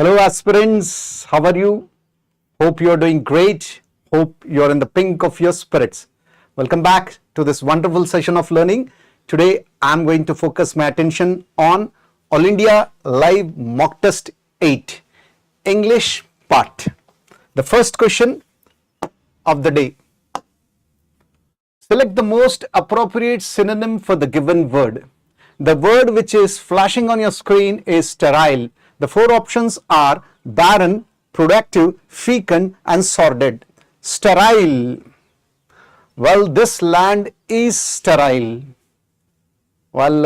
Hello aspirants, how are you? Hope you are doing great. Hope you are in the pink of your spirits. Welcome back to this wonderful session of learning. Today I am going to focus my attention on All India Live Mock Test 8 English part. The first question of the day. Select the most appropriate synonym for the given word. The word which is flashing on your screen is sterile. The four options are barren, productive, fecund and sordid. Sterile. Well, this land is sterile. Well,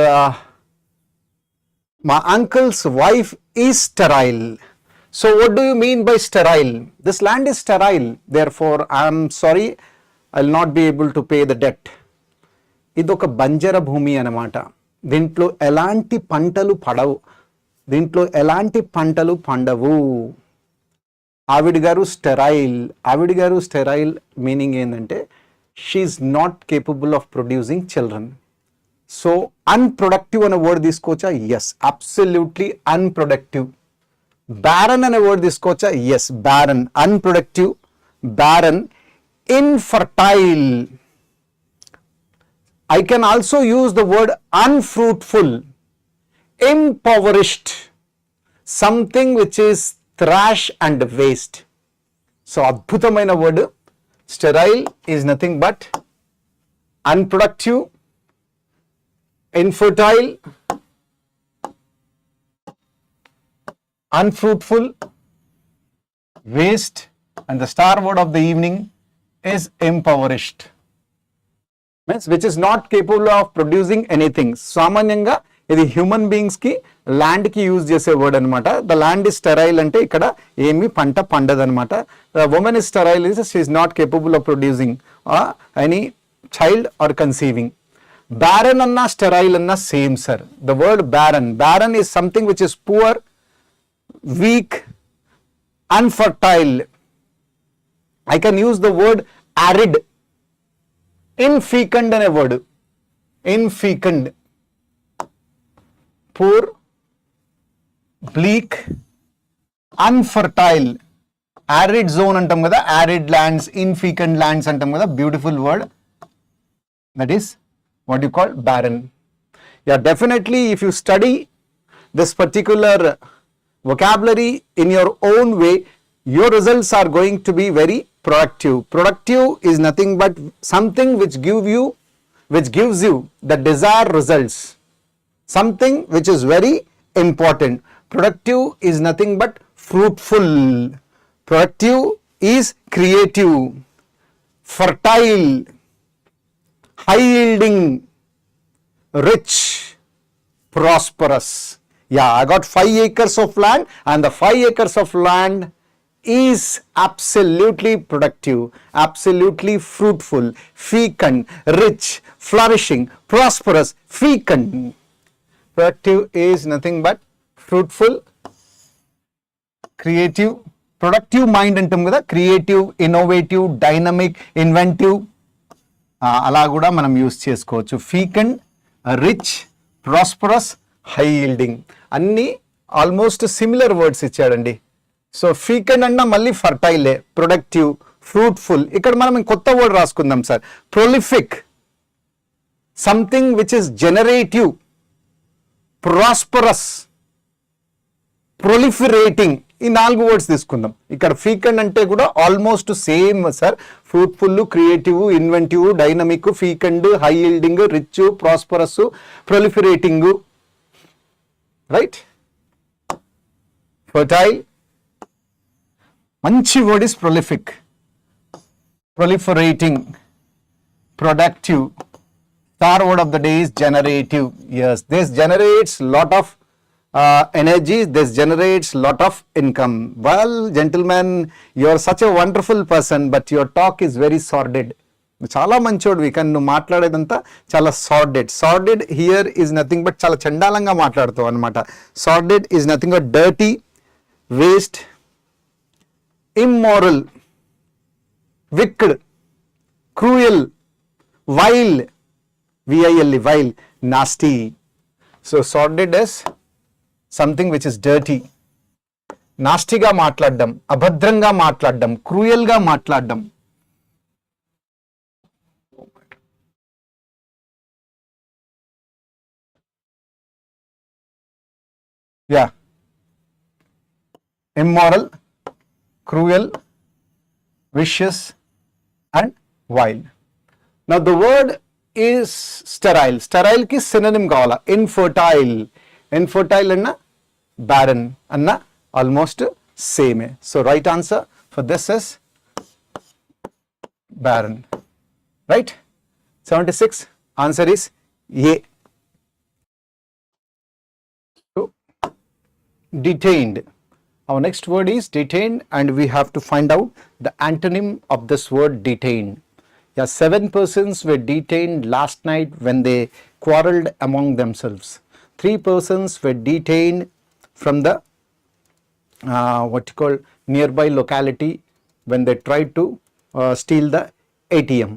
my uncle's wife is sterile. So what do you mean by sterile? This land is sterile. Therefore, I am sorry, I will not be able to pay the debt. ఇదొక బంజర భూమి అన్నమాట. దీంట్లో ఎలాంటి పంటలు పడవు. దీంట్లో ఎలాంటి పంటలు పండవు. ఆవిడ గారు స్టెరైల్. ఆవిడ గారు స్టెరైల్ మీనింగ్ ఏంటంటే she is not capable of producing children. So unproductive అనే వర్డ్ తీసుకోవచ్చా? Yes, absolutely unproductive. బ్యారన్ అనే వర్డ్ తీసుకోవచ్చా? Yes, barren. Unproductive, barren. Infertile. I can also use the word unfruitful, impoverished, something which is trash and waste. So, adbhutamaina word. Sterile is nothing but unproductive, infertile, unfruitful, waste, and the star word of the evening is impoverished. Means which is not capable of producing anything. సామాన్యంగా ఇది human beings కి land కి use చేసే word అనమాట. The land is sterile అంటే ఇక్కడ ఏమి పంట పండదనమాట. The women is sterile is she is not capable of producing any child or conceiving. Barren అన్నా స్టెరైల్ అన్నా same sir. The word barren. Barren is something which is poor, weak, unfertile. I can use the word arid. Infecund అనే word. Infecund. Poor, bleak, unfertile. Arid zone అంటాం కదా, arid lands, infecund lands అంటాం కదా. Beautiful word. That is what you call barren. Yeah, definitely if you study this particular vocabulary in your own way, your results are going to be very productive. Productive is nothing but something which gives you the desired results. Something which is very important. Productive is nothing but fruitful. Productive is creative, fertile, high yielding, rich, prosperous. Yeah, I got 5 acres of land and the 5 acres of land is absolutely productive, absolutely fruitful, fecund, rich, flourishing, prosperous, fecund. Productive is nothing but fruitful, creative, productive mind antam kada, creative, innovative, dynamic, inventive. అలా కూడా మనం use చేసుకోవచ్చు. Fecund, rich, prosperous, high yielding అన్నీ almost similar words ఇచ్చాడండి. So fecund అన్నా మళ్ళీ ఫర్టైలే, productive, fruitful. ఇక్కడ మనం కొత్త వర్డ్ రాసుకుందాం sir. Prolific, something which is generative, prosperous, proliferating. ఈ 4 వర్డ్స్ తీసుకుందాం. ఇక్కడ ఫీకండ్ అంటే కూడా almost same sir. Fruitful, creative, inventive, dynamic, fecund, high yielding, rich, prosperous, proliferating. Right. Fertile, మంచి word is prolific, proliferating, productive. Star word of the day is generative. Yes, this generates lot of energy, this generates lot of income. Well, gentlemen, you are such a wonderful person, but your talk is very sordid. చాలా మంచోడివి కానీ నువ్వు మాట్లాడేదంతా చాలా sordid. Sordid here is nothing but చాలా చండాలంగా మాట్లాడుతావు అనమాట. Sordid is nothing but dirty, waste, immoral, wicked, cruel, vile, vile, vile, nasty. So sordid is something which is dirty, నాస్టిగా మాట్లాడడం, అభద్రంగా మాట్లాడడం, క్రూయల్గా మాట్లాడడం. Yeah, immoral, cruel, vicious and vile. Now the word is sterile. Sterile ki synonym kavala. Infertile. Infertile anna barren anna almost same. So right answer for this is barren. Right? 76. Answer is A. So detained. Our next word is detained, and we have to find out the antonym of this word detained. Yeah, 7 persons were detained last night when they quarreled among themselves. 3 persons were detained from the nearby locality when they tried to steal the ATM.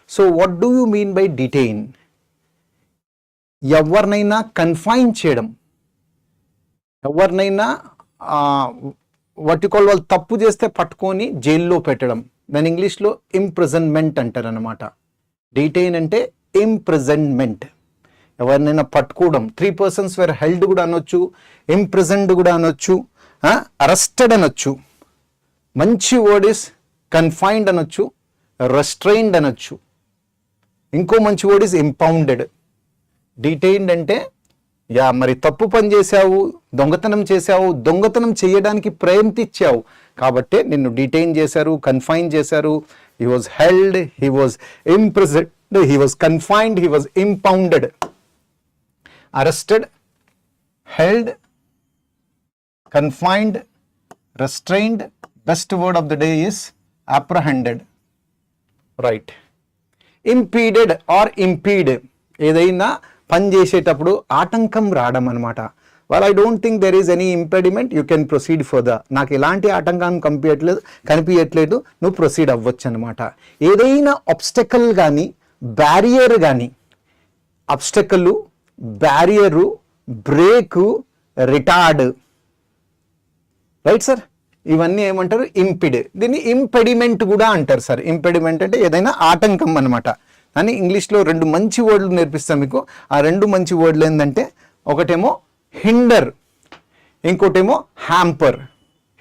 So what do you mean by detain? ఎవర్నైనా confine చేయడం, ఎవరినైనా వాళ్ళు తప్పు చేస్తే పట్టుకొని జైల్లో పెట్టడం, దాని ఇంగ్లీష్లో ఇంప్రిజన్మెంట్ అంటారు అనమాట. డీటెయిన్ అంటే ఇంప్రిజన్మెంట్, ఎవరినైనా పట్టుకోవడం. 3 persons వేర్ హెల్డ్ కూడా అనొచ్చు, ఇంప్రిజన్డ్ కూడా అనొచ్చు, అరెస్టెడ్ అనొచ్చు. మంచి వర్డ్ ఇస్ కన్ఫైన్డ్ అనొచ్చు, రెస్ట్రైన్డ్ అనొచ్చు. ఇంకో మంచి వర్డ్ ఇస్ ఇంపౌండెడ్. డీటెయిన్డ్ అంటే యా మరి తప్పు పని చేశావు, దొంగతనం చేశావు, దొంగతనం చేయడానికి ప్రయత్నించావు కాబట్టి నిన్ను డిటైన్ చేశారు, కన్ఫైన్ చేశారు. He was held, he was imprisoned, he was confined, he was impounded. Arrested, held, confined, restrained. Best word of the day is apprehended. Right. Impeded or impede, ఏదైనా పని చేసేటప్పుడు ఆటంకం రావడం అనమాట. Well I don't think there is any impediment, you can proceed further. నాకు ఎలాంటి ఆటంకం కనిపించట్లేదు, నువ్వు ప్రొసీడ్ అవ్వచ్చు అనమాట. ఏదైనా ఆబ్స్టెకల్ కానీ బ్యారియర్ కానీ, ఆబ్స్టెకల్, barrier, brake, retard, right sir, ఇవన్నీ ఏమంటారు? ఇంపిడ్. దీన్ని ఇంపెడిమెంట్ కూడా అంటారు సార్. ఇంపెడిమెంట్ అంటే ఏదైనా ఆటంకం అనమాట. అని ఇంగ్లీష్లో 2 మంచి వర్డ్లు నేర్పిస్తాను మీకు. ఆ 2 మంచి వర్డ్లు ఏంటంటే ఒకటేమో హిండర్, ఇంకోటేమో hamper.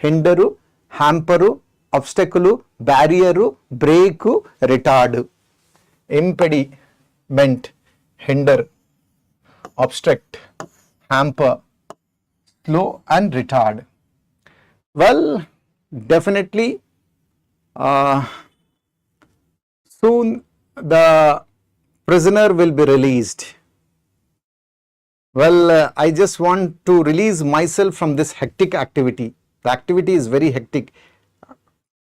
Hinder, hamper, obstacle, barrier, brake, retard. Impediment, hinder, obstruct, hamper, slow and retard. Well definitely soon the prisoner will be released. Well, I just want to release myself from this hectic activity. The activity is very hectic.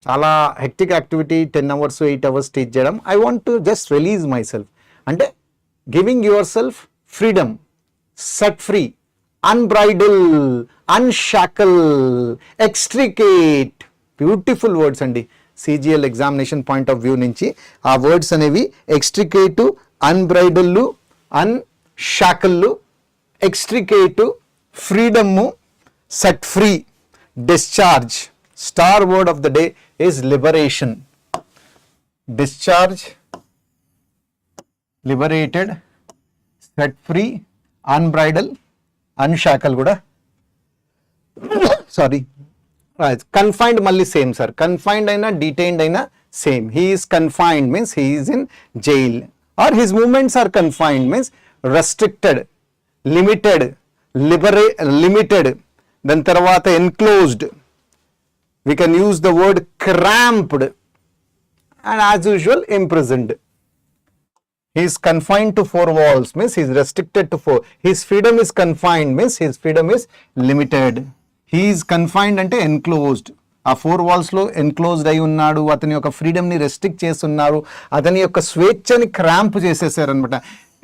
Chala hectic activity, 10 hours to 8 hours teach cheyadam. I want to just release myself. Ante giving yourself freedom, set free, unbridle, unshackle, extricate. Beautiful words andi. CGL examination point of view నుంచి ఆ words అనేవి extricate, unbridle, unshackle, extricate, freedom, set free, discharge. Star word of the day is liberation. Discharge, liberated, set free, unbridle, unshackle కూడా. Sorry, confined మళ్ళీ same sir. Confined అయినా detained అయినా same. He is confined means he is in jail, or his moments are confined means restricted, limited, limited. దాని తర్వాత enclosed. We can use the word cramped and as usual imprisoned. He is confined to 4 walls means he is restricted to 4. His freedom is confined means his freedom is limited. He is confined అంటే enclosed. ఆ 4 walls లో enclosed అయి ఉన్నాడు. అతని యొక్క ఫ్రీడమ్ని restrict చేస్తున్నారు. అతని యొక్క స్వేచ్ఛని క్రాంప్ చేసేసారు అనమాట.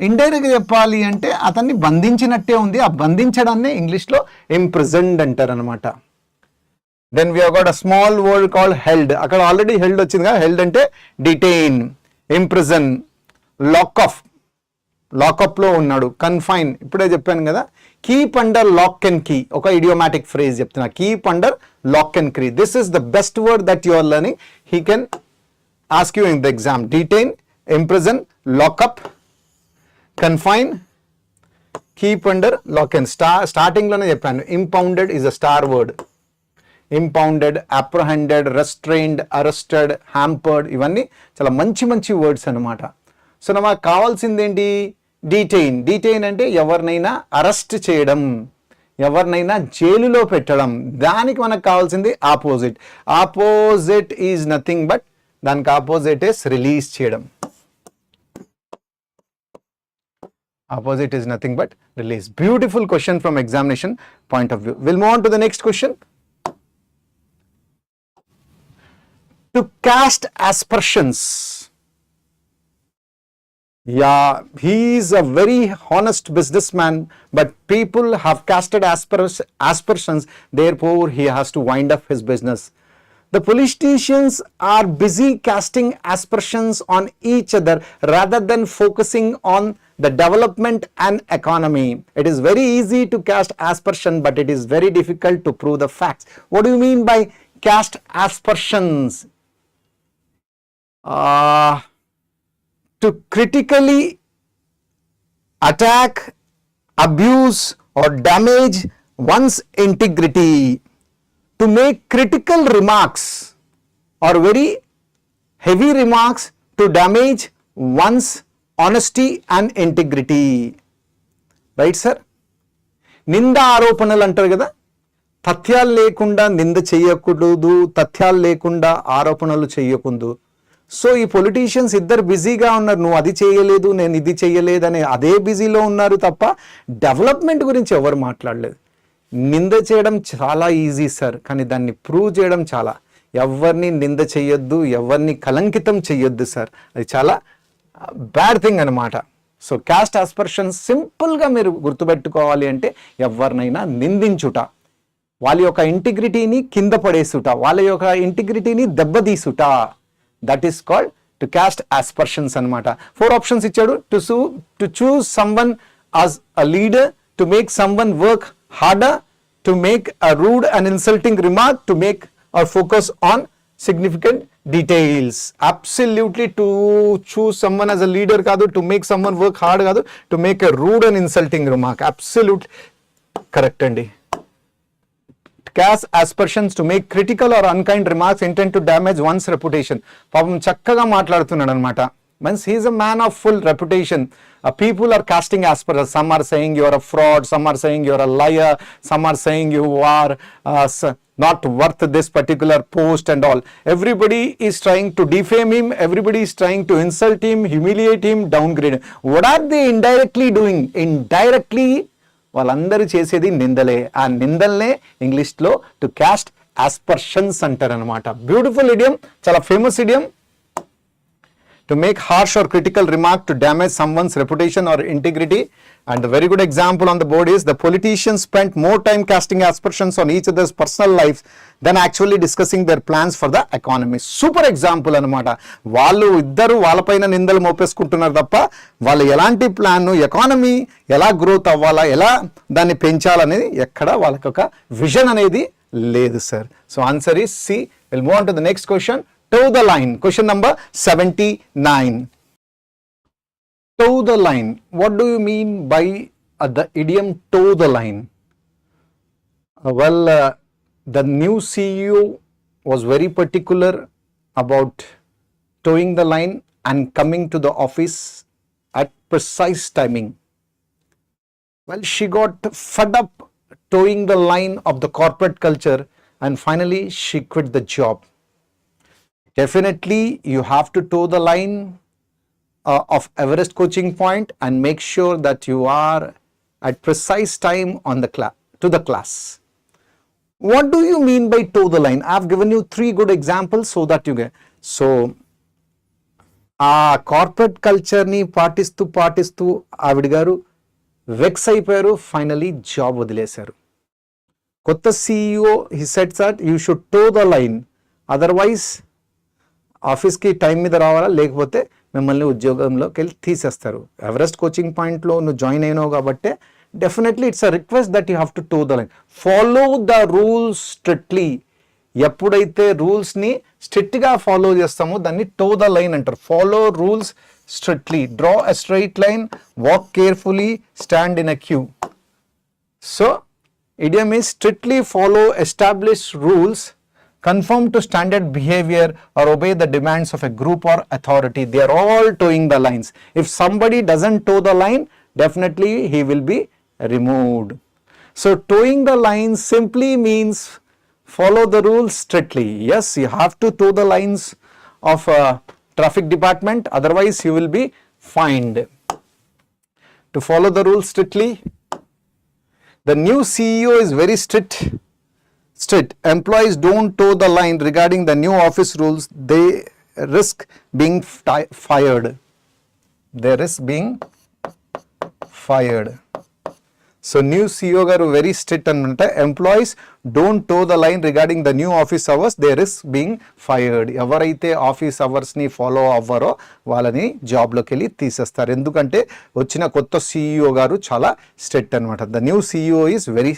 ఇండైరెక్ట్గా చెప్పాలి అంటే అతన్ని బంధించినట్టే ఉంది. ఆ బంధించడాన్ని ఇంగ్లీష్లో ఇంప్రిజన్డ్ అంటారు అనమాట. Then we have got a small word called held. అక్కడ ఆల్రెడీ హెల్డ్ వచ్చింది కదా. హెల్డ్ అంటే డిటైన్, ఇంప్రిజన్, లాక్ ఆఫ్, లాకప్లో ఉన్నాడు, కన్ఫైన్ ఇప్పుడే చెప్పాను కదా, keep under lock and key, ఒక ఇడియోమాటిక్ ఫ్రేజ్ చెప్తున్నా, keep under lock and key. This is the best word that you are learning. He can ask you in the exam. Detain, imprison, lock up, confine, keep under lock and. స్టార్టింగ్లోనే చెప్పాను, impounded is a star word. Impounded, apprehended, restrained, arrested, hampered, ఇవన్నీ చాలా మంచి మంచి words అనమాట. So మనకు కావాల్సింది ఏంటి? డీటెయిన్. డీటెయిన్ అంటే ఎవరినైనా అరెస్ట్ చేయడం, ఎవరినైనా జైలులో పెట్టడం. దానికి మనకు కావాల్సింది opposite. Opposite is nothing but, దానికి ఆపోజిట్ ఇస్ రిలీజ్ చేయడం. Opposite is nothing but release. Beautiful question from examination point of view. We'll move on to the next question. To cast aspersions. Yeah, he is a very honest businessman, but people have casted aspersions, therefore he has to wind up his business. The politicians are busy casting aspersions on each other rather than focusing on the development and economy. It is very easy to cast aspersion, but it is very difficult to prove the facts. What do you mean by cast aspersions? To critically attack, abuse or damage one's integrity. To make critical remarks or very heavy remarks to damage one's honesty and integrity. Right, sir? నింద ఆరోపణలు అంటారు కదా, తథ్యాలు లేకుండా నింద చేయకూడదు, తథ్యాలు లేకుండా ఆరోపణలు చేయకూడదు. సో ఈ పొలిటీషియన్స్ ఇద్దరు బిజీగా ఉన్నారు, నువ్వు అది చేయలేదు, నేను ఇది చేయలేదు అని అదే బిజీలో ఉన్నారు తప్ప డెవలప్మెంట్ గురించి ఎవరు మాట్లాడలేదు. నింద చేయడం చాలా ఈజీ సార్, కానీ దాన్ని ప్రూవ్ చేయడం చాలా. ఎవరిని నింద చేయొద్దు, ఎవరిని కలంకితం చేయొద్దు సార్, అది చాలా బ్యాడ్ థింగ్ అనమాట. సో క్యాస్ట్ ఆస్పర్షన్ సింపుల్గా మీరు గుర్తుపెట్టుకోవాలి అంటే, ఎవరినైనా నిందించుట, వాళ్ళ యొక్క ఇంటిగ్రిటీని కింద పడేసుట, వాళ్ళ యొక్క ఇంటిగ్రిటీని దెబ్బతీసుట, that is called to cast aspersions అనమాట. 4 ఆప్షన్స్ ఇచ్చాడు. To choose someone as a leader, to make someone work harder, to make a rude and insulting remark, to make or focus on significant details. Absolutely, to choose someone as a leader kaadu, to make someone work hard kaadu, to make a rude and insulting remark. Absolutely correct andi. Cast aspersions, to make critical or unkind remarks intent to damage one's reputation. Papam chakkaga maatladutunnadu anamata. Means he is a man of full reputation. People are casting aspersions. Some are saying you are a fraud, some are saying you are a liar, some are saying you are not worth this particular post and all. Everybody is trying to defame him, everybody is trying to insult him, humiliate him, downgrade him. What are they indirectly doing? Indirectly వాళ్ళందరూ చేసేది నిందలే. ఆ నిందల్నే ఇంగ్లీష్లో to cast aspersions అంటారు అనమాట. Beautiful idiom, చాలా famous idiom. To make harsh or critical remark to damage someone's reputation or integrity. And the very good example on the board is, the politicians spent more time casting aspersions on each other's personal lives than actually discussing their plans for the economy. Super example అనమాట. వాళ్ళు ఇద్దరు వాళ్ళపైన నిందలు మోపేసుకుంటున్నారు తప్ప వాళ్ళు ఎలాంటి plan, economy ఎలా growth అవ్వాలా, ఎలా దాన్ని పెంచాలనేది ఎక్కడ వాళ్ళకి ఒక విజన్ అనేది లేదు sir. So answer is C. Will move on to the next question. Toe the line. Question number 79. Toe the line. What do you mean by the idiom toe the line? The new CEO was very particular about toeing the line and coming to the office at precise timing. Well, she got fed up toeing the line of the corporate culture, and finally she quit the job. Definitely you have to toe the line of Everest coaching point and make sure that you are at precise time on the class. What do you mean by toe the line? I have given you 3 good examples so that you get. So corporate culture ni పాటిస్తూ ఆవిడ గారు vex అయిపోయారు, finally job వదిలేశారు. కొత్త CEO, he said that you should toe the line, otherwise ఆఫీస్కి time మీద రావాలా, లేకపోతే మిమ్మల్ని ఉద్యోగంలోకి వెళ్ళి తీసేస్తారు. ఎవరెస్ట్ కోచింగ్ పాయింట్లో నువ్వు జాయిన్ అయినావు కాబట్టి definitely it's a request that you have to toe the line. Follow the rules strictly. ఎప్పుడైతే రూల్స్ని స్ట్రిక్ట్గా ఫాలో చేస్తామో దాన్ని టో ద లైన్ అంటారు. Follow rules strictly, draw a straight line, walk carefully, stand in a queue. So idiom is strictly follow established rules, conform to standard behavior, or obey the demands of a group or authority. They are all towing the lines. If somebody doesn't toe the line, definitely he will be removed. So towing the lines simply means follow the rules strictly. Yes, you have to toe the lines of traffic department, otherwise you will be fined. To follow the rules strictly, the new CEO is very strict. Employees don't toe the line regarding the new office rules. They risk being fired. They risk being fired. So new CEO garu very strict anante. Employees don't toe the line regarding the new office hours. They risk being fired. ఎవరైతే office అవర్స్ని follow అవ్వరో వాళ్ళని జాబ్లోకి వెళ్ళి తీసేస్తారు. ఎందుకంటే వచ్చిన కొత్త CEO గారు చాలా strict అనమాట. The new CEO is very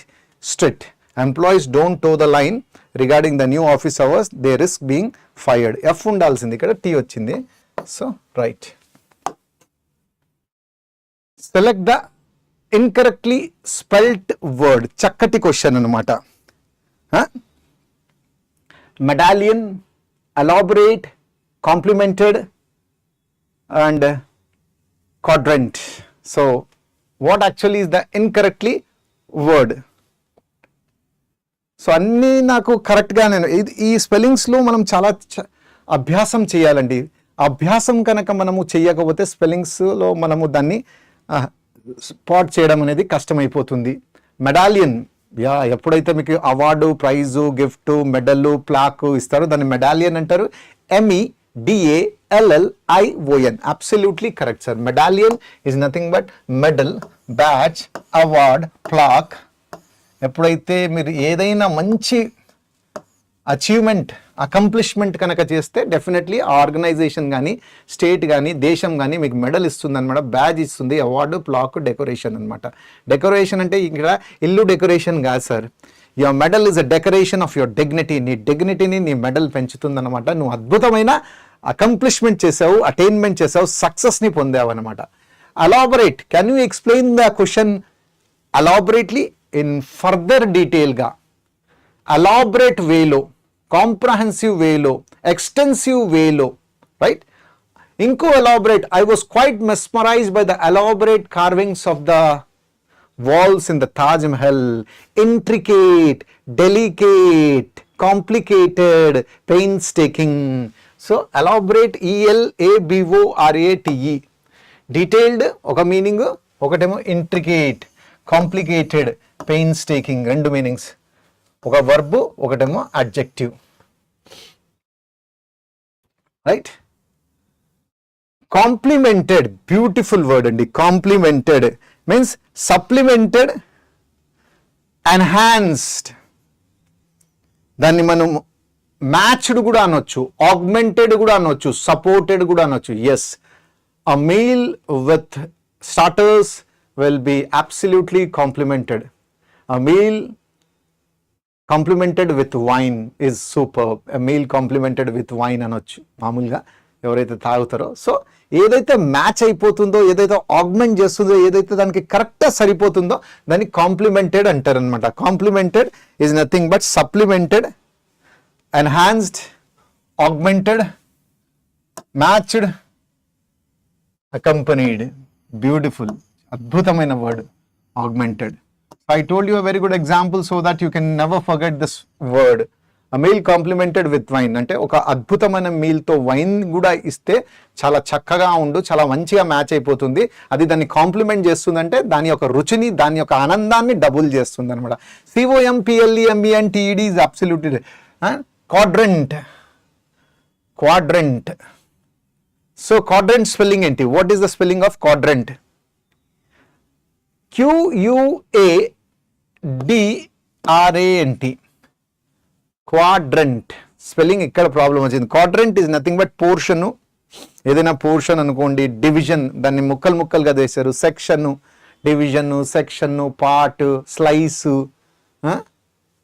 strict. Employees don't toe the line regarding the new office hours. They risk being fired. F ఉండాల్సింది, ఇక్కడ టీ వచ్చింది. So right. Select the incorrectly spelt word. చక్కటి question అనమాట. Medallion, elaborate, complimented and quadrant. So what actually is the incorrectly word? So అన్నీ నాకు కరెక్ట్గా ఈ స్పెల్లింగ్స్లో మనం చాలా అభ్యాసం చేయాలండి. అభ్యాసం కనుక మనము చేయకపోతే స్పెల్లింగ్స్లో మనము దాన్ని స్పాట్ చేయడం అనేది కష్టమైపోతుంది. మెడాలియన్, ఎప్పుడైతే మీకు award, prize, gift, medal, plaque ఇస్తారో దాన్ని మెడాలియన్ అంటారు. MEDALLION. Absolutely correct sir. Medallion is nothing but medal, badge, award, plaque. ఎప్పుడైతే మీరు ఏదైనా మంచి అచీవ్మెంట్, అకంప్లిష్మెంట్ కనుక చేస్తే డెఫినెట్లీ ఆర్గనైజేషన్ కానీ, స్టేట్ కానీ, దేశం కానీ మీకు మెడల్ ఇస్తుంది అనమాట, బ్యాజ్ ఇస్తుంది, అవార్డు, ప్లాక్, డెకరేషన్ అనమాట. డెకరేషన్ అంటే ఇక్కడ ఇల్లు డెకరేషన్ కాదు sir. Your medal is a decoration of your dignity. నీ డిగ్నిటీని నీ మెడల్ పెంచుతుంది అనమాట. నువ్వు అద్భుతమైన అకంప్లిష్మెంట్ చేసావు, అటైన్మెంట్ చేసావు, సక్సెస్ని పొందావు అనమాట. Elaborate, can you explain the question elaborately in further డీటెయిల్గా, అలాబొరేట్ వేలో, కాంప్రహెన్సివ్ వేలో, ఎక్స్టెన్సివ్ వేలో, రైట్? ఇంకో elaborate, I was quite mesmerised by the elaborate carvings of the walls in the Taj Mahal. Intricate, delicate, complicated, painstaking. So elaborate, ELABORATE. Detailed oka meaning, okatemo intricate, complicated, painstaking. Rendu meanings. Oka verb, okatemo adjective. Right? Complemented, beautiful word andi. Complemented means supplemented, enhanced. దాన్ని మనం matched కూడా అనొచ్చు, augmented కూడా అనొచ్చు, supported కూడా అనొచ్చు. Yes, a meal with starters will be absolutely complemented. A meal complemented with wine is superb. A meal complemented with wine అనొచ్చు మామూలుగా ఎవరైతే తాగుతారో. సో ఏదైతే మ్యాచ్ అయిపోతుందో, ఏదైతే ఆగ్మెంట్ చేస్తుందో, ఏదైతే దానికి కరెక్ట్గా సరిపోతుందో దాన్ని కాంప్లిమెంటెడ్ అంటారనమాట. Complemented is nothing but supplemented, enhanced, augmented, matched, accompanied. Beautiful, అద్భుతమైన word augmented. I told you a very good example so that you can never forget this word. A meal complemented with wine అంటే ఒక అద్భుతమైన మీల్తో wine కూడా ఇస్తే చాలా చక్కగా ఉండు, చాలా మంచిగా మ్యాచ్ అయిపోతుంది. అది దాన్ని కాంప్లిమెంట్ చేస్తుందంటే దాని యొక్క రుచిని, దాని యొక్క ఆనందాన్ని డబుల్ చేస్తుంది అనమాట. COMPLEMENTED is absolutely. Quadrant, quadrant. So quadrant spelling ఏంటి? What is the spelling of quadrant? QUADRANT. Quadrant spelling ఇక్కడ ప్రాబ్లం వచ్చింది. Quadrant is nothing but portion, ఏదైనా పోర్షన్ అనుకోండి, డివిజన్ దాన్ని ముక్కలు ముక్కలుగా చేశారు, section, division, section, part, slice,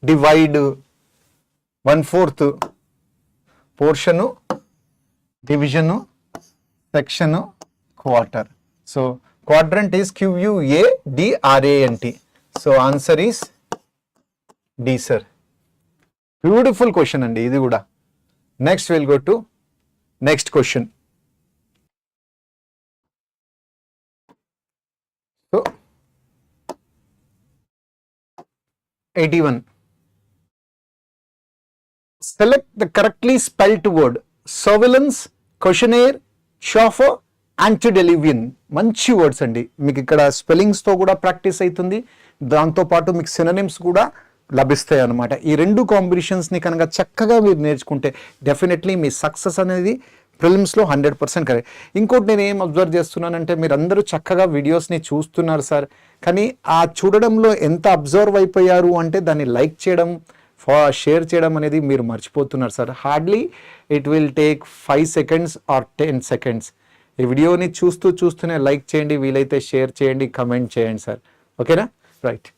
divide, 1/4, portion, division, section, quarter. So quadrant is QUADRANT. So answer is D, sir. Beautiful question andi idi kuda. Next we'll go to next question. So 81. Select the correctly spelt word. Surveillance, questionnaire, chauffeur, యాంటీడెలివియన్. మంచి words అండి. మీకు ఇక్కడ స్పెల్లింగ్స్తో కూడా practice అవుతుంది, దాంతోపాటు మీకు synonyms కూడా లభిస్తాయి అన్నమాట. ఈ రెండు కాంబినేషన్స్ని కనుక చక్కగా మీరు నేర్చుకుంటే డెఫినెట్లీ మీ సక్సెస్ అనేది ప్రిలిమ్స్లో 100% కరెక్ట్. ఇంకోటి నేను ఏం అబ్జర్వ్ చేస్తున్నానంటే, మీరు అందరూ చక్కగా వీడియోస్ని చూస్తున్నారు సార్, కానీ ఆ చూడడంలో ఎంత అబ్జర్వ్ అయిపోయారు అంటే దాన్ని లైక్ చేయడం, షేర్ చేయడం అనేది మీరు మర్చిపోతున్నారు sir. Hardly it will take 5 seconds or 10 seconds. ఈ వీడియోని చూస్తూనే లైక్ చేయండి, వీలైతే షేర్ చేయండి, కమెంట్ చేయండి సార్. ఓకేనా? Right.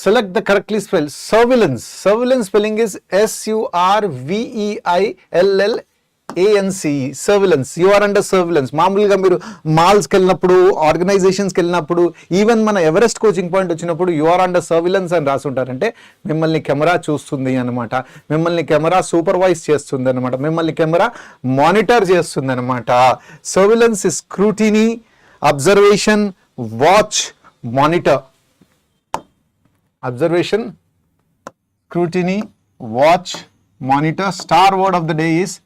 Select the correctly spell. Surveillance. Surveillance spelling is SURVEILLANCE. Surveillance. You are under surveillance. మామూలుగా మీరు మాల్స్కి వెళ్ళినప్పుడు, ఆర్గనైజేషన్స్కి వెళ్ళినప్పుడు, ఈవెన్ మన ఎవరెస్ట్ కోచింగ్ పాయింట్ వచ్చినప్పుడు యు ఆర్ అండర్ సర్విలెన్స్ అని రాసుంటారంటే మిమ్మల్ని కెమెరా చూస్తుంది అనమాట, మిమ్మల్ని కెమెరా సూపర్వైజ్ చేస్తుంది అనమాట, మిమ్మల్ని కెమెరా మానిటర్ చేస్తుంది అనమాట. Surveillance is scrutiny, observation, watch, monitor. Observation, scrutiny, watch, monitor. Star word of the day is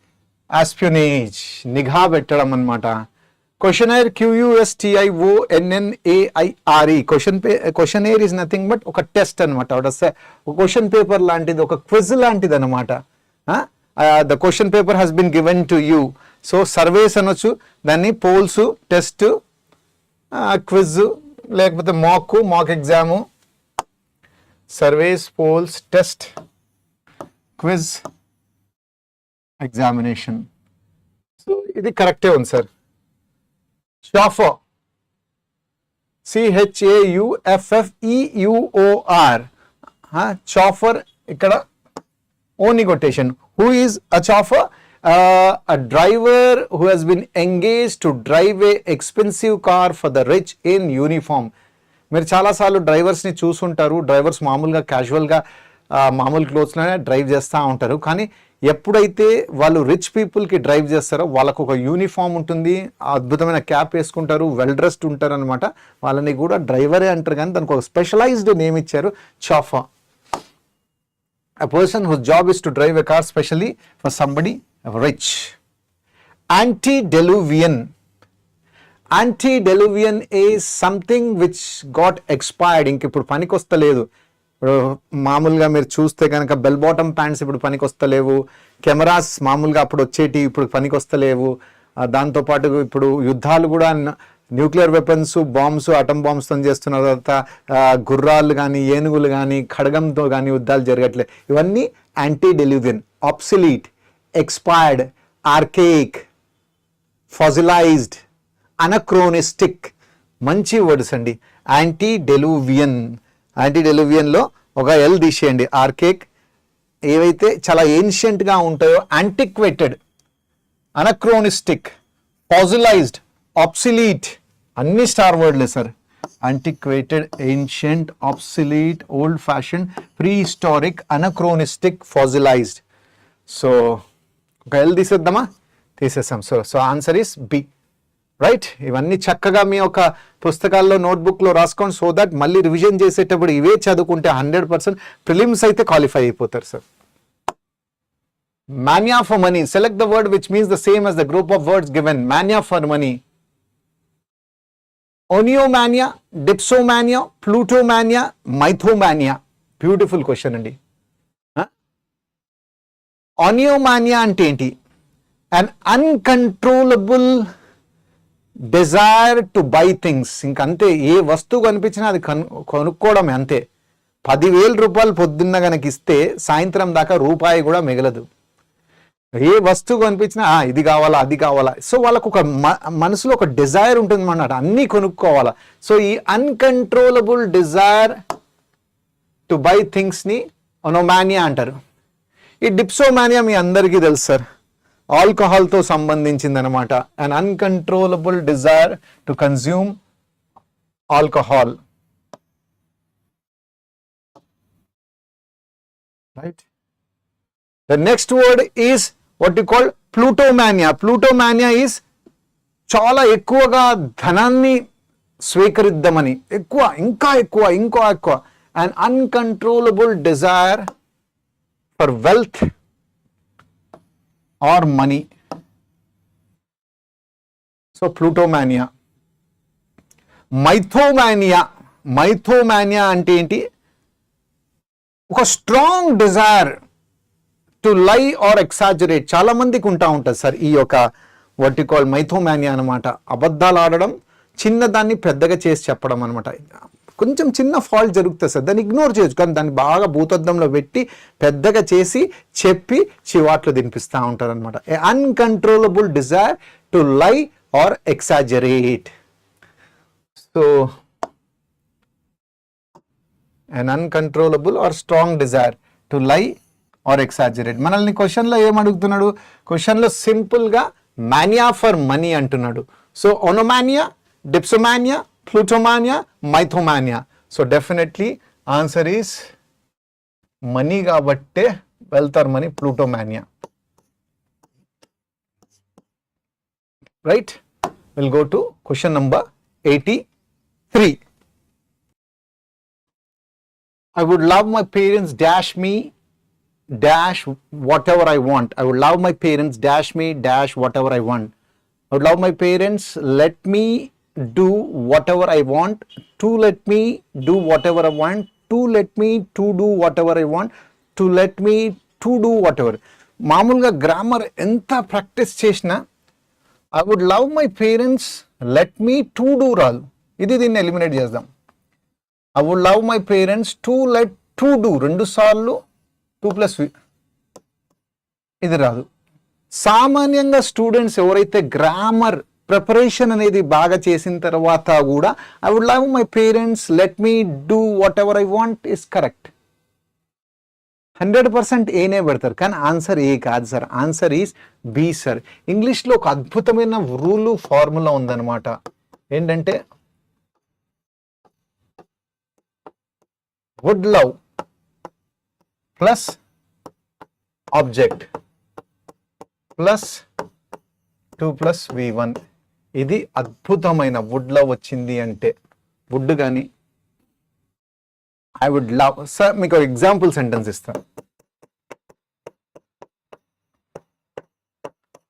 espionage, నిఘా పెట్టడం అనమాట. Questionnaire, QUSTIONNAIRE. Questionnaire is nothing but ఒక టెస్ట్ అనమాట, ఒక క్వశ్చన్ పేపర్ లాంటిది, ఒక క్విజ్ లాంటిది అనమాట. The question paper has been given to you. So surveys అనొచ్చు దాన్ని, పోల్స్, టెస్ట్, క్విజ్, లేకపోతే mock exam. Surveys, polls, test, quiz, examination. So ఇది కరెక్టే ఉంది సార్. చాఫర్, CHAUFFEUOR. చాఫర్ ఇక్కడ only quotation. Who is a chauffeur? A driver who has been engaged to drive a expensive car for the rich in uniform. మీరు చాలాసార్లు డ్రైవర్స్ని చూసుంటారు. Drivers మామూలుగా క్యాజువల్గా మామూలు క్లోత్స్లోనే డ్రైవ్ చేస్తూ ఉంటారు, కానీ ఎప్పుడైతే వాళ్ళు రిచ్ పీపుల్కి డ్రైవ్ చేస్తారో వాళ్ళకు ఒక యూనిఫామ్ ఉంటుంది, అద్భుతమైన క్యాప్ వేసుకుంటారు, వెల్ డ్రెస్డ్ ఉంటారు అనమాట. వాళ్ళని కూడా డ్రైవరే అంటారు, కానీ దానికి ఒక స్పెషలైజ్డ్ నేమ్ ఇచ్చారు, చాఫర్. A person whose job is to drive a car specially for somebody rich. Antediluvian. Antediluvian is something which got expired. ఇంక ఇప్పుడు పనికొస్తలేదు. ఇప్పుడు మామూలుగా మీరు చూస్తే కనుక బెల్ బాటమ్ ప్యాంట్స్ ఇప్పుడు పనికొస్తలేవు, కెమెరాస్ మామూలుగా అప్పుడు వచ్చేటి ఇప్పుడు పనికొస్తలేవు. దాంతోపాటు ఇప్పుడు యుద్ధాలు కూడా న్యూక్లియర్ వెపన్స్, బాంబ్స్, అటమ్ బాంబ్స్తో చేస్తున్న తర్వాత గుర్రాలు కానీ, ఏనుగులు కానీ, ఖడ్గంతో కానీ యుద్ధాలు జరగట్లేదు. ఇవన్నీ యాంటీడెల్యూవియన్. ఆబ్సలీట్, ఎక్స్పైర్డ్, ఆర్కేయిక్, ఫాజిలైజ్డ్, అనక్రోనిస్టిక్. మంచి వర్డ్స్ అండి. యాంటీడెల్యూవియన్. యాంటీడెల్యూవియన్లో ఒక ఎల్ తీసేయండి. ఆర్కేక్ ఏవైతే చాలా ఏన్షియంట్గా ఉంటాయో, యాంటిక్వేటెడ్, అనక్రోనిస్టిక్, ఫాజిలైజ్డ్, ఆబ్సిలీట్, అన్ని స్టార్ వర్డ్లే sir. Antiquated, ancient, obsolete, old fashioned, prehistoric, anachronistic, fossilised. So ఒక ఎల్ తీసేద్దామా? తీసేసాం. So answer is B. Right. ఇవన్నీ చక్కగా మీ యొక్క పుస్తకాల్లో, నోట్బుక్లో రాసుకోండి, సో దట్ మళ్ళీ రివిజన్ చేసేటప్పుడు ఇవే చదువుకుంటే 100% ప్రిలిమ్స్ అయితే క్వాలిఫై అయిపోతారు sir. Mania for money. Select the word which means the same as the group of words given. Mania for money. Oniomania, dipsomania, plutomania, mythomania. Beautiful question అండి. Oniomania అంటే ఏంటి? An uncontrollable desire to buy things. ఇంకంతే, ఏ వస్తువు కనిపించినా అది కొనుక్కోవడమే అంతే. 10,000 రూపాయలు పొద్దున్న కనుక ఇస్తే సాయంత్రం దాకా రూపాయి కూడా మిగలదు. ఏ వస్తువు కనిపించినా ఇది కావాలా అది కావాలా. సో వాళ్ళకు ఒక మనసులో ఒక డిజైర్ ఉంటుంది అన్నమాట, అన్నీ కొనుక్కోవాలా. సో ఈ అన్కంట్రోలబుల్ డిజైర్ టు బై థింగ్స్ని ఒనోమానియా అంటారు. ఈ డిప్సోమానియా మీ అందరికీ తెలుసు సార్, ఆల్కహాల్తో సంబంధించింది అనమాట. And uncontrollable desire to consume alcohol, right. The next word is what you call plutomania. Plutomania is చాలా ఎక్కువగా ధనాన్ని స్వీకరిద్దామని, ఎక్కువ ఇంకా ఎక్కువ ఇంకా ఎక్కువ. An uncontrollable desire for wealth or money. So plutomania. Mythomania. Mythomania అంటే ఏంటి? ఒక strong desire to lie or exaggerate. చాలా మందికి ఉంటుంది సార్ ఈ యొక్క వాట్ యు కాల్ మైథోమానియా అనమాట. అబద్ధాలు ఆడడం, చిన్నదాన్ని పెద్దగా చేసి చెప్పడం అనమాట. కొంచెం చిన్న ఫాల్ట్ జరుగుతుంది సార్, దాన్ని ఇగ్నోర్ చేయొచ్చు, కానీ దాన్ని బాగా భూతద్దంలో పెట్టి పెద్దగా చేసి చెప్పి చివాట్లు తినిపిస్తూ ఉంటారు అనమాట. A uncontrollable desire to lie or exaggerate. So an uncontrollable or strong desire to lie or exaggerate. మనల్ని క్వశ్చన్లో ఏం అడుగుతున్నాడు? క్వశ్చన్లో సింపుల్గా మానియా ఫర్ మనీ అంటున్నాడు. So oniomania, dipsomania, plutomania, mythomania. So definitely answer is money కాబట్టే వెళ్తారు money, plutomania, right. Will go to question number 83. I would love my parents dash me dash whatever I want. I would love my parents dash me dash whatever I want. I would love my parents let me do whatever I want, to let me do whatever I want, to let me to do whatever I want, to let me to do whatever. మామూలుగా grammar ఎంత practice చేసినా I would love my parents let me to do రాదు. దీన్ని eliminate చేద్దాం. I would love my parents to let to do, 2 సార్లు 2 + v, ఇది రాదు. సామాన్యంగా స్టూడెంట్స్ ఎవరైతే గ్రామర్ ప్రిపరేషన్ అనేది బాగా చేసిన తర్వాత కూడా I would love my parents let me do whatever I want is correct. 100% ఏనే పెడతారు, కానీ ఆన్సర్ ఏ కాదు sir. Answer is B sir. ఇంగ్లీష్లో ఒక అద్భుతమైన రూలు ఫార్ములా ఉందన్నమాట. ఏంటంటే would love plus object plus 2 + v1. ఇది అద్భుతమైన వుడ్ లవ్ వచ్చింది అంటే, వుడ్ కానీ ఐ వుడ్ లవ్. సార్ మీకు ఎగ్జాంపుల్ సెంటెన్స్ ఇస్తాను.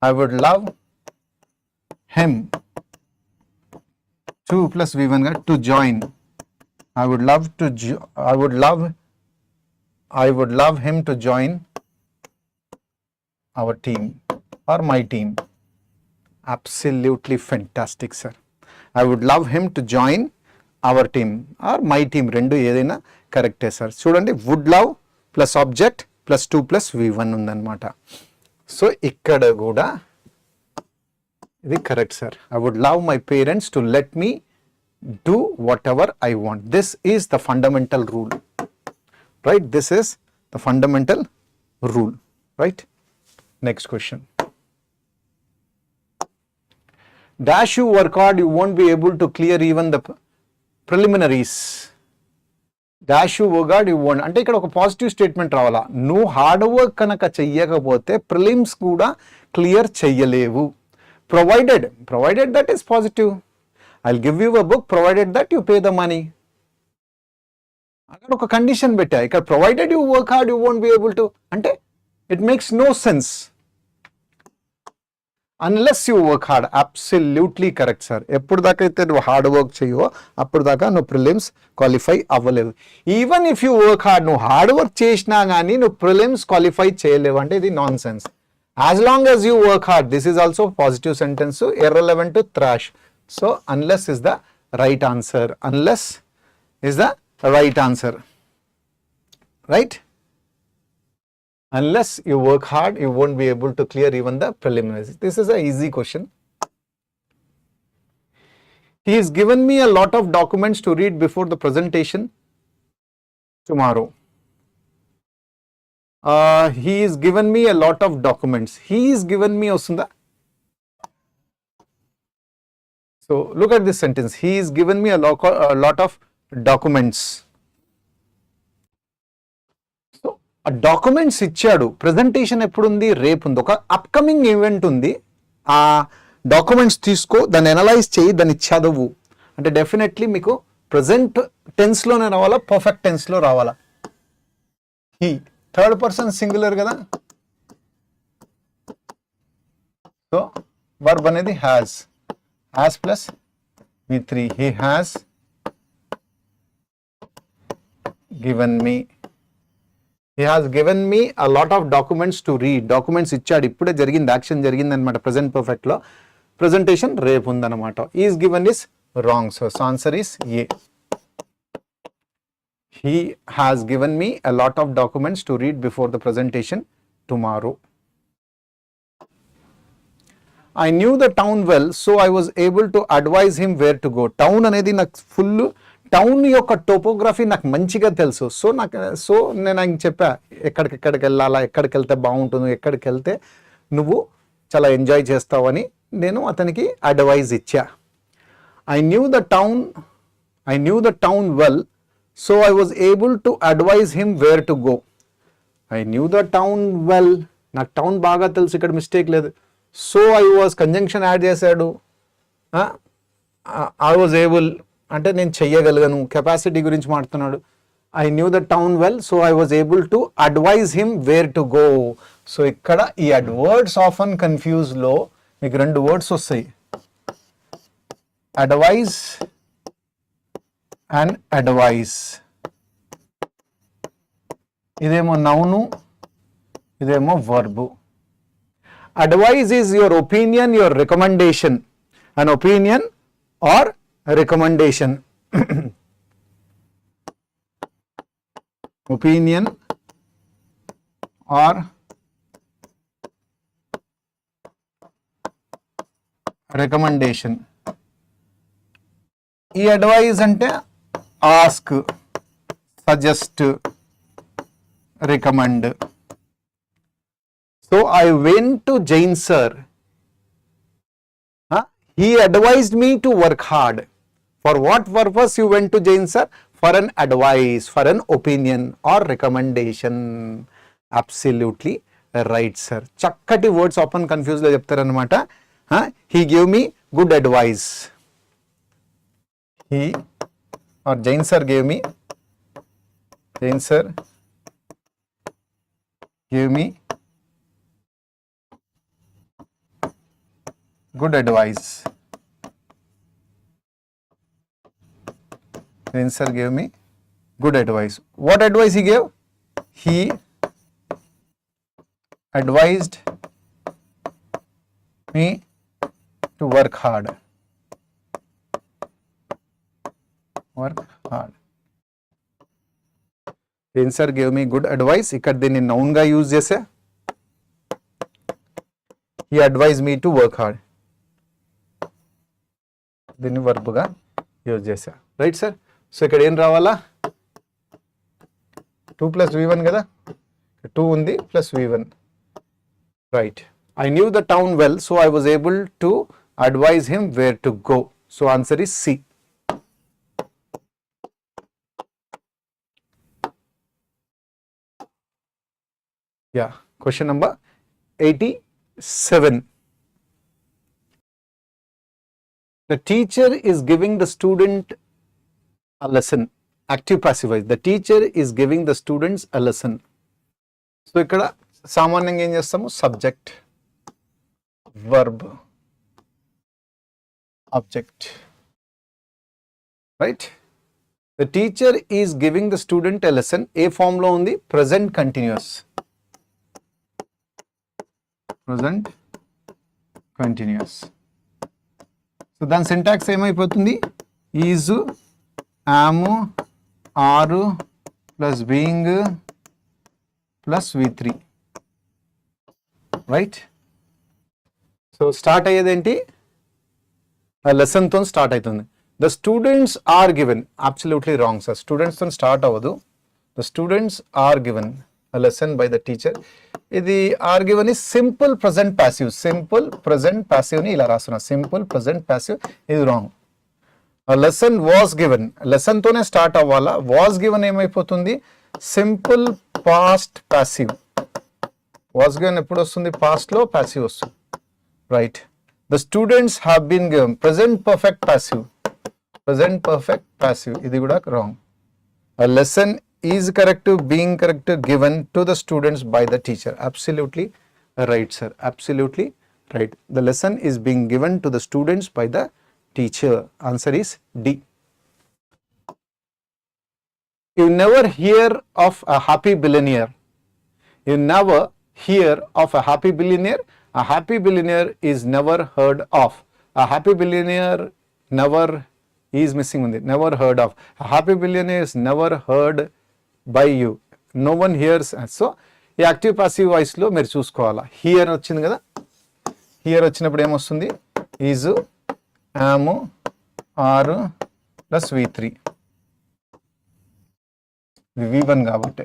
I would love him 2 + v1 గా to join. I would love him to join our team or my team. Absolutely fantastic, sir. I would love him to join our team or my team. Rendu ఏదైనా కరెక్టే sir. చూడండి, would love plus object plus 2 + v1 ఉందన్నమాట. So ఇక్కడ కూడా ఇది correct sir. I would love my parents to let me do whatever I want. This is the fundamental rule, right? This is the fundamental rule, right? Next question. Dash you work hard, you won't be able to clear even the preliminaries. Dash you work hard, you won't. అంటే ఇక్కడ ఒక positive statement రావాలా. నువ్వు hard work కనుక చెయ్యకపోతే prelims కూడా clear చెయ్యలేవు. Provided that is positive. I'll give you a book provided that you pay the money. అక్కడ ఒక కండిషన్ పెట్టా. ఇక్కడ provided you work hard you won't be able to అంటే it makes no sense unless you work hard. Absolutely correct sir. ఎప్పుడు దాకా అయితే నువ్వు hard work చేయవో అప్పుడు దాకా నువ్వు ప్రిలిమ్స్ క్వాలిఫై అవ్వలేవు. Even if you work hard, నువ్వు హార్డ్ వర్క్ చేసినా కానీ నువ్వు ప్రిలిమ్స్ క్వాలిఫై చేయలేవు అంటే ఇది nonsense. As long as you work hard, this is also positive sentence, so irrelevant to thrash. So unless is the right answer. Unless is the right answer. Right? Unless you work hard, you won't be able to clear even the preliminaries. This is an easy question. He has given me a lot of documents to read before the presentation tomorrow. He has given me a lot of documents. He has given me osunda. So look at this sentence. He has given me a lot of documents. So a documents ఇచ్చాడు, presentation ఎప్పుడు ఉంది, రేపు ఉంది, ఒక upcoming event ఉంది. ఆ documents తీసుకో, దాన్ని అనలైజ్ చేయి, దాన్ని చదువు అంటే డెఫినెట్లీ మీకు ప్రజెంట్ టెన్స్లోనే రావాలా, పర్ఫెక్ట్ టెన్స్లో రావాలా. హీ థర్డ్ పర్సన్ సింగులర్ కదా, సో వర్బ్ అనేది has plus V3. He has given me. He has given me a lot of documents to read. Documents ఇచ్చాడు, ఇప్పుడే జరిగింది, యాక్షన్ జరిగింది అనమాట. ప్రెజెంట్ పర్ఫెక్ట్ లో ప్రెజెంటేషన్ రేపు ఉందన్నమాట. Is given is wrong, so answer is a. He has given me a lot of documents to read before the presentation tomorrow. I knew the town well, so I was able to advise him where to go. Town అనేది నాకు full, town యొక్క topography నాకు మంచిగా తెలుసు. So నేను ఆయనకి చెప్పా ఎక్కడికి వెళ్ళాలా, ఎక్కడికి వెళ్తే బాగుంటుంది, ఎక్కడికి వెళ్తే నువ్వు చాలా ఎంజాయ్ చేస్తావని నేను అతనికి అడ్వైజ్ ఇచ్చా. I knew the town well, so I was able to advise him where to go. I knew the town well, నాకు టౌన్ బాగా తెలుసు, ఇక్కడ మిస్టేక్ లేదు. So I was conjunction add చేశాడు. ఐ వాజ్ ఏబుల్ అంటే నేను చెయ్యగలిగాను, కెపాసిటీ గురించి మాట్లాడుతున్నాడు. I knew the town well, so I was able to advise him where to go. So ఇక్కడ ఈ వర్డ్స్ ఆఫన్ కన్ఫ్యూజ్ లో మీకు రెండు వర్డ్స్ వస్తాయి, అడ్వైజ్ అండ్ అడ్వైజ్. ఇదేమో నౌను, ఇదేమో verb. Advice is your opinion, your recommendation. An opinion or recommendation. Opinion or recommendation. ఈ advise అంటే ask, suggest, recommend. So I went to Jain Sir. He advised me to work hard. For what purpose you went to Jain Sir? For an advice, for an opinion or recommendation. Absolutely right, sir. Chakkati words often confused lo cheptaru anamata. He gave me good advice. He or Jain Sir gave me good advice. Jain Sir gave me good advice. What advice he gave? He advised me to work hard. Jain Sir gave me good advice. ఇక్కడ దీన్ని noun గా use చేసా. He advised me to work hard. దీన్ని వర్బ్గా use చేశా. Right sir. So ఇక్కడ ఏం రావాలా, 2 + V1 కదా, 2 ఉంది plus V1. Right. I knew the town well, so I was able to advise him where to go. So answer is C. Yeah. Question number 87. The teacher is giving the student a lesson. Active passive voice. The teacher is giving the students a lesson. So ikkada సామాన్యంగా ఏం చేస్తాము, subject, verb, object. Right. The teacher is giving the student a lesson. ఏ form లో ఉంది, present continuous. Present continuous. So దాని syntax ఏమైపోతుంది, is, am, are plus being plus V3. Right. So start అయ్యేది ఏంటి, లెసన్తో స్టార్ట్ అవుతుంది. The students are given, absolutely wrong sir, స్టూడెంట్స్తో స్టార్ట్ అవ్వదు. The students are given lesson by the teacher. ఇది are given is simple present passive, simple present ప్యాసివ్ని ఇలా రాస్తున్నా, simple present passive, ఇది రాంగ్. లెసన్ వాస్ గివెన్, లెసన్తోనే start అవ్వాలా, was given ఏమైపోతుంది, simple past passive. Was given ఎప్పుడు వస్తుంది, పాస్ట్లో ప్యాసివ్ వస్తుంది. Right. The students have been given, present perfect passive, present perfect passive, ఇది కూడా wrong. Lesson is correct, being correct, given to the students by the teacher, absolutely right sir, absolutely right. The lesson is being given to the students by the teacher. Answer is D. You never hear of a happy billionaire. You never hear of a happy billionaire. A happy billionaire is never heard of. A happy billionaire never is missing on it. Never heard of. A happy billionaire is never heard by you. No one hears. So, ఈ active passive వాయిస్లో మీరు చూసుకోవాలా. Here వచ్చింది కదా, here వచ్చినప్పుడు ఏమొస్తుంది, is, am, are plus V3, V1 కాబట్టి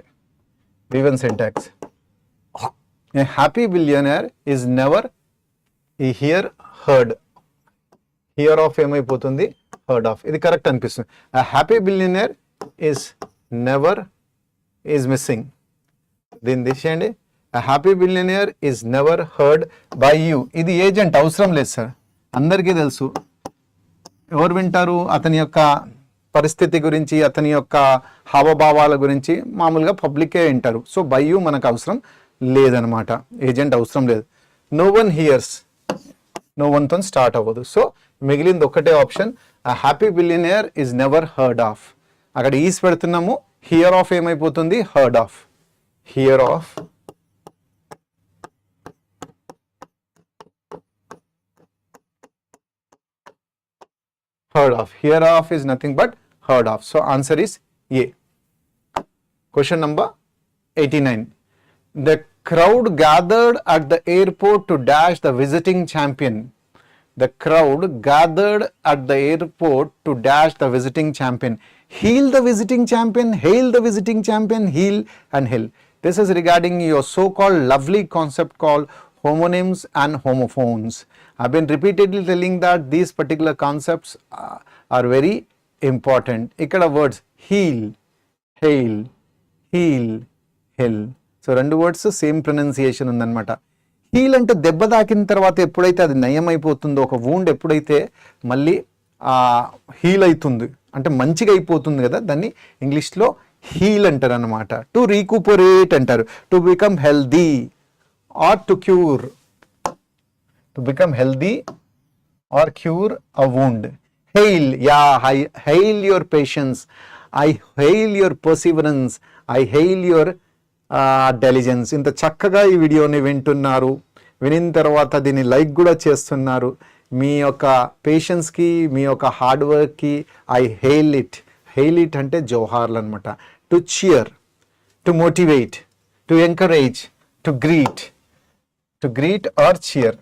V1 syntax. A happy billionaire is never, here heard, here of ఏమైపోతుంది, heard of, ఇది కరెక్ట్ అనిపిస్తుంది. A happy billionaire is never is missing, దీన్ని తీసేయండి. A happy billionaire is never heard by you, ఇది agent అవసరం లేదు sir, అందరికీ తెలుసు. ఎవరు వింటారు, అతని యొక్క పరిస్థితి గురించి, అతని యొక్క హావభావాల గురించి మామూలుగా పబ్లికే వింటారు. సో బై యూ మనకు అవసరం లేదనమాట, ఏజెంట్ అవసరం లేదు. నో వన్ హియర్స్, నో వన్తో స్టార్ట్ అవ్వదు. సో మిగిలింది ఒకటే option, a happy billionaire is never heard of. అక్కడ ఈస్ పెడుతున్నాము, హియర్ ఆఫ్ ఏమైపోతుంది, heard of. Hear of, heard of. Hear of is nothing but heard of. So answer is A. Question number 89. The crowd gathered at the airport to dash the visiting champion. The crowd gathered at the airport to dash the visiting champion. Heal the visiting champion, hail the visiting champion, heal and hail. This is regarding your so-called lovely concept called homonyms and homophones. I've been repeatedly telling that these particular concepts are very important. Ikkada words heal, hail, heal, hail. So rendu words same pronunciation undannamata. Heal ante debba daakina tarvata eppudaithe adi nayam ayipotundo, oka wound eppudaithe malli heal aitundi ante manchiga ayipotundi kada, danni English lo heal antaru annamata. To recuperate antaru, to become healthy or to cure, to become healthy or cure a wound. Hail, yeah, I hail your patience, I hail your perseverance, I hail your diligence. ఇంత చక్కగా ఈ వీడియోని వింటున్నారు, వినిన తర్వాత దీన్ని like కూడా చేస్తున్నారు. మీ యొక్క పేషెన్స్కి, మీ యొక్క హార్డ్ వర్క్కి I hail it. Hail it అంటే జోహార్లు అనమాట. To cheer, to motivate, to encourage, to greet, to greet or cheer.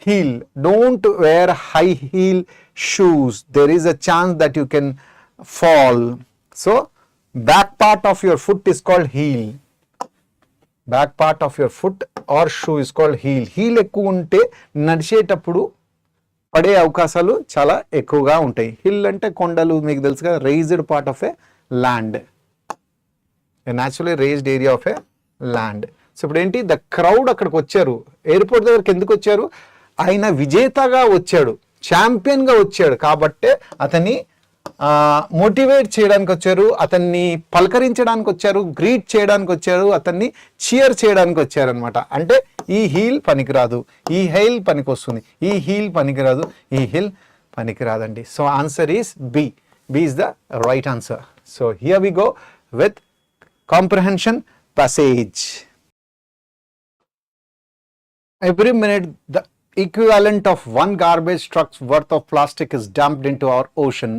Heel, don't wear high heel shoes, there is a chance that you can fall. So back part of your foot is called heel, back part of your foot or shoe is called heel. Heel ఎక్కువ ఉంటే నడిచేటప్పుడు పడే అవకాశాలు చాలా ఎక్కువగా ఉంటాయి. Hill అంటే కొండలు, మీకు తెలుసు కదా, raised part of A land, A naturally raised area of A land. So ఇప్పుడు ఏంటి, ద క్రౌడ్ అక్కడికి వచ్చారు, ఎయిర్పోర్ట్ దగ్గరికి ఎందుకు వచ్చారు, ఆయన విజేతగా వచ్చాడు, ఛాంపియన్గా వచ్చాడు కాబట్టే అతన్ని మోటివేట్ చేయడానికి వచ్చారు, అతన్ని పలకరించడానికి వచ్చారు, గ్రీట్ చేయడానికి వచ్చారు, అతన్ని చియర్ చేయడానికి వచ్చారు అనమాట. అంటే ఈ హీల్ పనికిరాదు, ఈ హెయిల్ పనికి వస్తుంది, ఈ హీల్ పనికిరాదు, ఈ హిల్ పనికిరాదండి. So answer is b. B is the right answer. So here we go with comprehension passage. Every minute the equivalent of one garbage truck's worth of plastic is dumped into our ocean.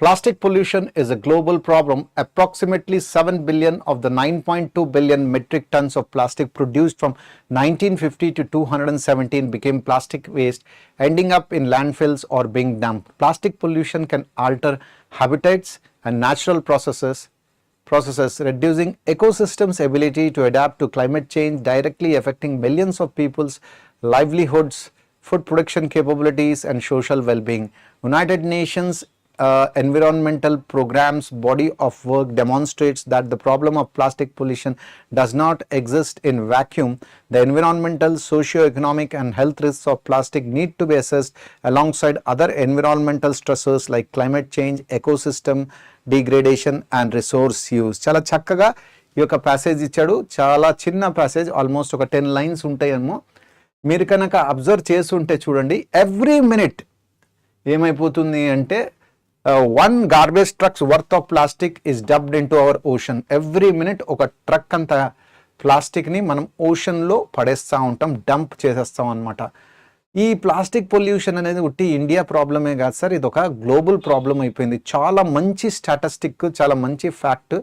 Plastic pollution is a global problem. Approximately 7 billion of the 9.2 billion metric tons of plastic produced from 1950 to 217 became plastic waste, ending up in landfills or being dumped. Plastic pollution can alter habitats and natural processes, reducing ecosystems' ability to adapt to climate change, directly affecting millions of people's livelihoods, food production capabilities, and social well-being. United Nations Environmental Program's body of work demonstrates that the problem of plastic pollution does not exist in vacuum. The environmental, socio-economic, and health risks of plastic need to be assessed alongside other environmental stressors like climate change, ecosystem degradation, and resource use. చాలా చక్కగా ఈ యొక్క passage ఇచ్చాడు. చాలా చిన్న passage, almost ఒక 10 lines ఉంటాయేమో. మీరు కనుక అబ్జర్వ్ చేస్తుంటే చూడండి, ఎవ్రీ మినిట్ ఏమైపోతుంది అంటే 1 garbage truck's worth of plastic is dumped into our ocean. Every minute ఒక ట్రక్ అంత ప్లాస్టిక్ని మనం ఓషన్లో పడేస్తూ ఉంటాం, డంప్ చేసేస్తాం అనమాట. ఈ ప్లాస్టిక్ పొల్యూషన్ అనేది ఉట్టి ఇండియా ప్రాబ్లమే కాదు సార్, ఇది ఒక గ్లోబల్ ప్రాబ్లం అయిపోయింది. చాలా మంచి స్టాటిస్టిక్, చాలా మంచి ఫ్యాక్ట్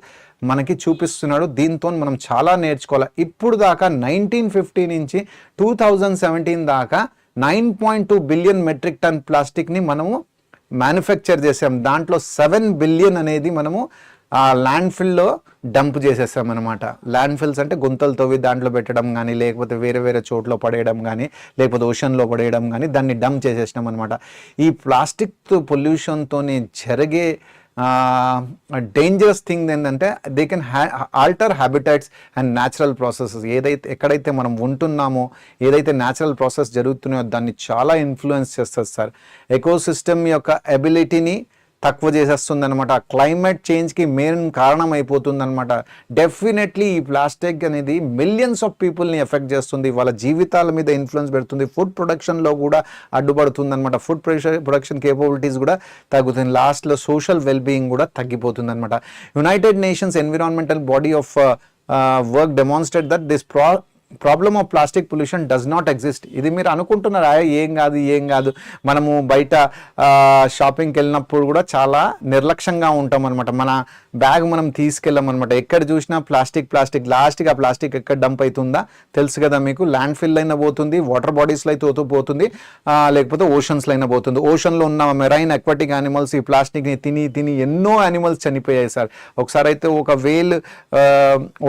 మనకి చూపిస్తున్నాడు. దీంతో మనం చాలా నేర్చుకోవాలి. ఇప్పుడు దాకా 1950 నుంచి 2017 దాకా 9.2 బిలియన్ మెట్రిక్ టన్ ప్లాస్టిక్ని మనము మ్యానుఫ్యాక్చర్ చేసాం. దాంట్లో 7 బిలియన్ అనేది మనము ల్యాండ్ ఫిల్లో డంప్ చేసేస్తాం అనమాట. ల్యాండ్ ఫిల్స్ అంటే గుంతలు తవ్వి దాంట్లో పెట్టడం కానీ, లేకపోతే వేరే వేరే చోట్ల పడేయడం కానీ, లేకపోతే ఓషన్లో పడేయడం కానీ, దాన్ని డంప్ చేసేసినాం అనమాట. ఈ ప్లాస్టిక్ పొల్యూషన్తో జరిగే డేంజరస్ థింగ్ ఏంటంటే they can alter habitats and natural processes. ఎక్కడైతే మనం ఉంటున్నామో, ఏదైతే న్యాచురల్ ప్రాసెస్ జరుగుతున్నాయో దాన్ని చాలా ఇన్ఫ్లుయెన్స్ చేస్తుంది సార్. ఎకోసిస్టమ్ యొక్క ఎబిలిటీని తక్కువ చేసేస్తుంది అనమాట. క్లైమేట్ చేంజ్కి మెయిన్ కారణం అయిపోతుంది అనమాట. డెఫినెట్లీ ఈ ప్లాస్టిక్ అనేది మిలియన్స్ ఆఫ్ పీపుల్ని ఎఫెక్ట్ చేస్తుంది, వాళ్ళ జీవితాల మీద ఇన్ఫ్లుయెన్స్ పెడుతుంది, ఫుడ్ ప్రొడక్షన్లో కూడా అడ్డుపడుతుంది అనమాట. ఫుడ్ ప్రొడక్షన్ కేపబిలిటీస్ కూడా తగ్గుతుంది, లాస్ట్లో సోషల్ వెల్బీయింగ్ కూడా తగ్గిపోతుంది అనమాట. United nations environmental body of work demonstrate that this problem of plastic pollution does not exist. ఇది మీరు అనుకుంటున్నారు ఏం కాదు మనము బయట షాపింగ్కి వెళ్ళినప్పుడు కూడా చాలా నిర్లక్ష్యంగా ఉంటాం అనమాట. మన బ్యాగ్ మనం తీసుకెళ్ళాం అనమాట. ఎక్కడ చూసినా ప్లాస్టిక్ లాస్ట్గా ఆ ప్లాస్టిక్ ఎక్కడ డంప్ అవుతుందా తెలుసు కదా మీకు. ల్యాండ్ ఫిల్ అయినా పోతుంది, వాటర్ బాడీస్లో అయితే పోతుంది, లేకపోతే ఓషన్స్లో అయినా పోతుంది. ఓషన్లో ఉన్న మెరైన్ అక్వాటిక్ యానిమల్స్ ఈ ప్లాస్టిక్ని తిని ఎన్నో యానిమల్స్ చనిపోయాయి సార్. ఒకసారి అయితే ఒక వేల్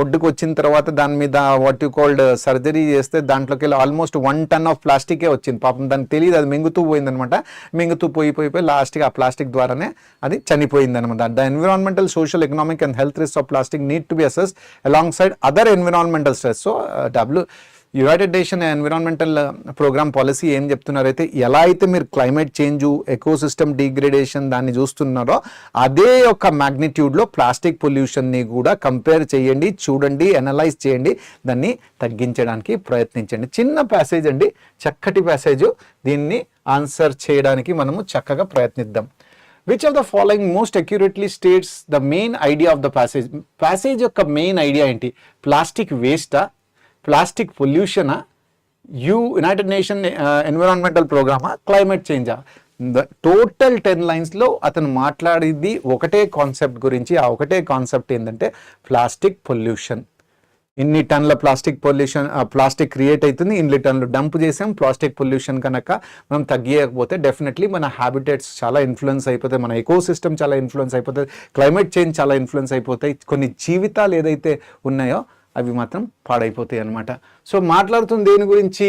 ఒడ్డుకు వచ్చిన తర్వాత దాని మీద వాట్ యు కాల్డ్ సర్జరీ చేస్తే దాంట్లోకి వెళ్ళి ఆల్మోస్ట్ 1 ton ఆఫ్ ప్లాస్టికే వచ్చింది. పాపం దానికి తెలియదు, అది మింగుతూ పోయిందనమాట. మింగుతూ పోయి లాస్ట్గా ఆ ప్లాస్టిక్ ద్వారానే అది చనిపోయింది అనమాట. The environmental, social, economic and health risk of plastic need to be assess alongside other environmental stress. So United nation Environmental Programme policy ఏం చెప్తున్నారైతే, ఎలా అయితే మీరు క్లైమేట్ చేంజ్, ఎకోసిస్టమ్ డిగ్రేడేషన్ దాన్ని చూస్తున్నారో అదే యొక్క మ్యాగ్నిట్యూడ్లో ప్లాస్టిక్ పొల్యూషన్ని కూడా కంపేర్ చేయండి, చూడండి, అనలైజ్ చేయండి, దాన్ని తగ్గించడానికి ప్రయత్నించండి. చిన్న ప్యాసేజ్ అండి, చక్కటి ప్యాసేజ్. దీన్ని ఆన్సర్ చేయడానికి మనము చక్కగా ప్రయత్నిద్దాం. Which of the following most accurately states the main idea of the passage? Passage యొక్క మెయిన్ ఐడియా ఏంటి? ప్లాస్టిక్ వేస్టా, ప్లాస్టిక్ పొల్యూషనా, యునైటెడ్ నేషన్ ఎన్విరాన్మెంటల్ ప్రోగ్రామా, క్లైమేట్ చేంజా? టోటల్ 10 లైన్స్లో అతను మాట్లాడేది ఒకటే కాన్సెప్ట్ గురించి. ఆ ఒకటే కాన్సెప్ట్ ఏంటంటే ప్లాస్టిక్ పొల్యూషన్. ఇన్ని టన్నుల ప్లాస్టిక్ క్రియేట్ అవుతుంది, ఇన్ని టన్నులు డంప్ చేసాం. ప్లాస్టిక్ పొల్యూషన్ కనుక మనం తగ్గియకపోతే డెఫినెట్లీ మన హ్యాబిటేట్స్ చాలా ఇన్ఫ్లుయెన్స్ అయిపోతాయి, మన ఎకోసిస్టమ్ చాలా ఇన్ఫ్లుయెన్స్ అయిపోతుంది, క్లైమేట్ చేంజ్ చాలా ఇన్ఫ్లుయెన్స్ అయిపోతాయి, కొన్ని జీవితాలు ఏదైతే ఉన్నాయో అవి మాత్రం పాడైపోతాయి అనమాట. సో మాట్లాడుతుంది దేని గురించి?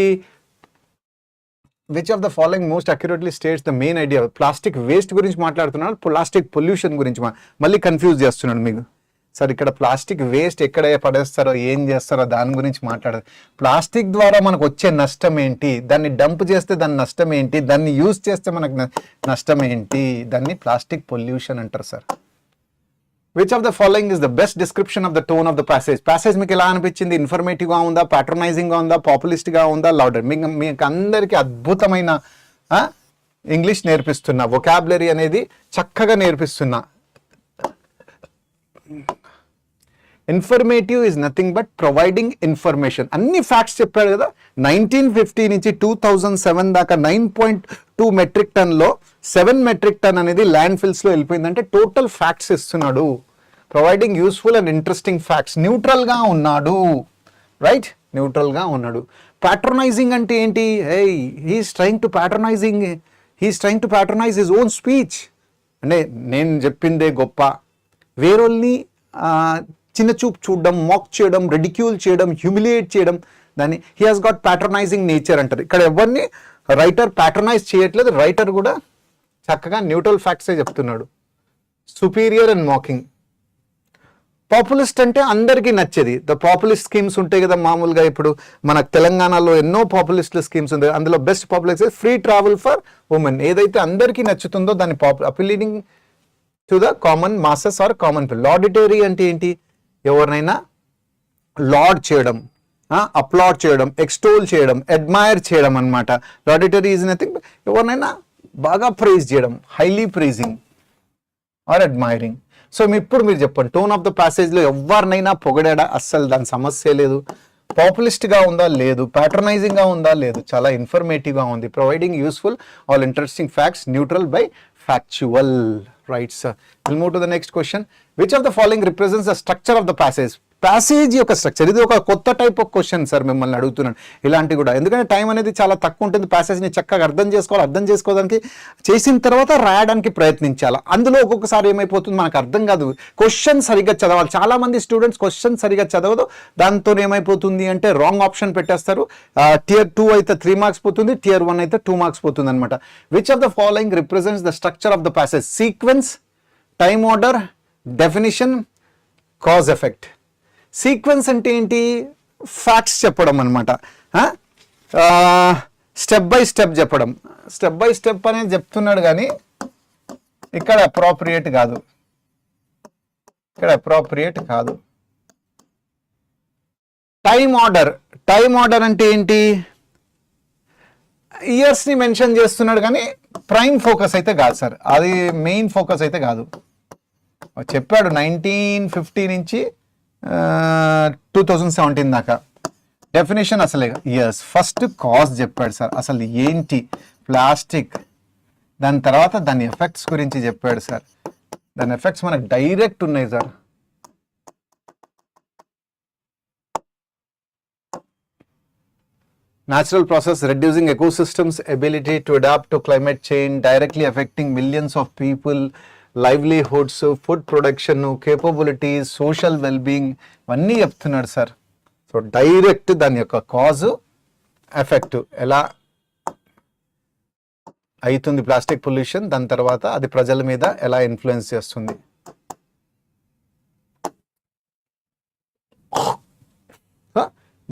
Which of the following most accurately states the main idea? Plastic waste గురించి మాట్లాడుతున్నాడు, ప్లాస్టిక్ పొల్యూషన్ గురించి మళ్ళీ కన్ఫ్యూజ్ చేస్తున్నాడు మీకు. సార్ ఇక్కడ ప్లాస్టిక్ వేస్ట్ ఎక్కడ పడేస్తారో, ఏం చేస్తారో దాని గురించి మాట్లాడదు. ప్లాస్టిక్ ద్వారా మనకు వచ్చే నష్టం ఏంటి, దాన్ని డంప్ చేస్తే దాని నష్టం ఏంటి, దాన్ని యూజ్ చేస్తే మనకు నష్టం ఏంటి, దాన్ని ప్లాస్టిక్ పొల్యూషన్ అంటారు sir. Which of the following is the best description of the tone of the passage? Passage మీకు ఎలా అనిపించింది? ఇన్ఫర్మేటివ్గా ఉందా, ప్యాట్రనైజింగ్గా ఉందా, పాపులిస్ట్గా ఉందా, లౌడర్? మీకు అందరికీ అద్భుతమైన ఇంగ్లీష్ నేర్పిస్తున్నా, వొకాబులరీ అనేది చక్కగా నేర్పిస్తున్నా. Informative is nothing but providing information. అన్ని ఫ్యాక్ట్స్ చెప్పాడు కదా. 1950 నుంచి 2007 దాకా 9.2 2 మెట్రిక్ టన్లో 7 మెట్రిక్ టన్ అనేది ల్యాండ్ ఫిల్స్లో వెళ్ళిపోయిందంటే టోటల్ ఫ్యాక్ట్స్ ఇస్తున్నాడు. Providing useful and interesting facts. న్యూట్రల్గా ఉన్నాడు, రైట్, న్యూట్రల్గా ఉన్నాడు. ప్యాట్రనైజింగ్ అంటే ఏంటి? He's trying to patronise his own speech. అంటే నేను చెప్పిందే గొప్ప, వేరోల్ని చిన్న చూపు చూడడం, మాక్ చేయడం, రెడిక్యూల్ చేయడం, హ్యూమిలియేట్ చేయడం, దాన్ని హీ హాస్ గాట్ ప్యాట్రనైజింగ్ నేచర్ అంటారు. ఇక్కడ ఎవరిని రైటర్ ప్యాట్రనైజ్ చేయట్లేదు, రైటర్ కూడా చక్కగా న్యూట్రల్ ఫ్యాక్ట్సే చెప్తున్నాడు. Superior and mocking. పాపులిస్ట్ అంటే అందరికీ నచ్చేది. ద పాపులిస్ట్ స్కీమ్స్ ఉంటాయి కదా మామూలుగా. ఇప్పుడు మన తెలంగాణలో ఎన్నో పాపులిస్ట్ స్కీమ్స్ ఉంటాయి. అందులో best populist free travel for women. ఏదైతే అందరికీ నచ్చుతుందో దాన్ని appealing to the common masses or common people. Laudatory అంటే ఏంటి? ఎవరినైనా లార్డ్ చేయడం, అప్లాడ్ చేయడం, ఎక్స్టోల్ చేయడం, అడ్మైర్ చేయడం అనమాట. లాడిటరీ ఈజ్ నథింగ్, ఎవరినైనా బాగా ప్రైజ్ చేయడం, highly praising or admiring. So ఇప్పుడు మీరు చెప్పండి, టోన్ ఆఫ్ ద ప్యాసేజ్లో ఎవరినైనా పొగడాడా? అస్సలు దాని సమస్య లేదు. పాపులిస్ట్గా ఉందా? లేదు. ప్యాట్రనైజింగ్గా ఉందా? లేదు. చాలా ఇన్ఫర్మేటివ్గా ఉంది. Providing useful all interesting facts, neutral by factual. Right sir. Will move to the next question. Which of the following represents the structure of the passage? Passage యొక్క స్ట్రక్చర్. ఇది ఒక కొత్త టైప్ ఆఫ్ క్వశ్చన్ సార్, మిమ్మల్ని అడుగుతున్నాను ఇలాంటివి కూడా. ఎందుకంటే time అనేది చాలా తక్కువ ఉంటుంది. ప్యాసేజ్ని చక్కగా అర్థం చేసుకోవడానికి చేసిన తర్వాత రాయడానికి ప్రయత్నించాలి. అందులో ఒక్కొక్కసారి ఏమైపోతుంది మనకు అర్థం కాదు. క్వశ్చన్ సరిగ్గా చదవాలి. చాలా మంది స్టూడెంట్స్ క్వశ్చన్ సరిగ్గా చదవదు. దాంతో ఏమైపోతుంది అంటే రాంగ్ ఆప్షన్ పెట్టేస్తారు. Tier 2 అయితే 3 మార్క్స్ పోతుంది, Tier 1 అయితే 2 మార్క్స్ పోతుంది అనమాట. Which of the following represents the structure of the passage? Sequence, time order, definition, cause effect. Sequence అంటే ఏంటి? ఫ్యాక్ట్స్ చెప్పడం అనమాట. స్టెప్ బై స్టెప్ చెప్పడం. స్టెప్ బై స్టెప్ అనేది చెప్తున్నాడు కానీ ఇక్కడ అప్రోప్రియేట్ కాదు. టైమ్ ఆర్డర్ అంటే ఏంటి? ఇయర్స్ని మెన్షన్ చేస్తున్నాడు కానీ ప్రైమ్ ఫోకస్ అయితే కాదు సార్. అది మెయిన్ ఫోకస్ అయితే కాదు. చెప్పాడు 1950 నుంచి 2017 దాకా. డెఫినేషన్ అసలే ఫస్ట్ కాజ్ చెప్పాడు సార్. అసలు ఏంటి ప్లాస్టిక్, దాని తర్వాత దాని ఎఫెక్ట్స్ గురించి చెప్పాడు సార్. దాని ఎఫెక్ట్స్ మనకు డైరెక్ట్ ఉన్నాయి sir. Natural process reducing ecosystems ability to adapt to climate change, directly affecting millions of people, livelihoods, food production, capabilities, social well-being, ఇవన్నీ చెప్తున్నాడు సార్. సో డైరెక్ట్ దాని యొక్క కాజ్ ఎఫెక్ట్ ఎలా అవుతుంది ప్లాస్టిక్ పొల్యూషన్, దాని తర్వాత అది ప్రజల మీద ఎలా ఇన్ఫ్లుయెన్స్ చేస్తుంది.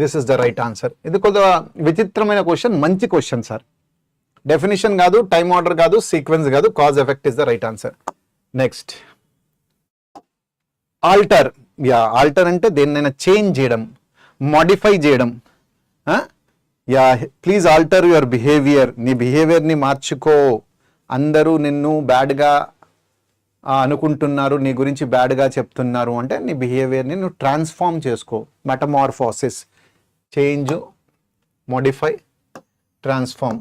This is the right answer. ఇది కొద్దిగా విచిత్రమైన క్వశ్చన్, మంచి క్వశ్చన్ సార్. డెఫినేషన్ కాదు, టైమ్ ఆర్డర్ కాదు, సీక్వెన్స్ కాదు, cause effect is the right answer. Next alter. Alter అంటే దేన్నైనా చేంజ్ చేయడం, మాడిఫై చేయడం. Please alter your behaviour. నీ బిహేవియర్ని మార్చుకో. అందరూ నిన్ను బ్యాడ్గా అనుకుంటున్నారు, నీ గురించి బ్యాడ్గా చెప్తున్నారు అంటే నీ బిహేవియర్ని నువ్వు ట్రాన్స్ఫార్మ్ చేసుకో. Metamorphosis. Change, modify, transform.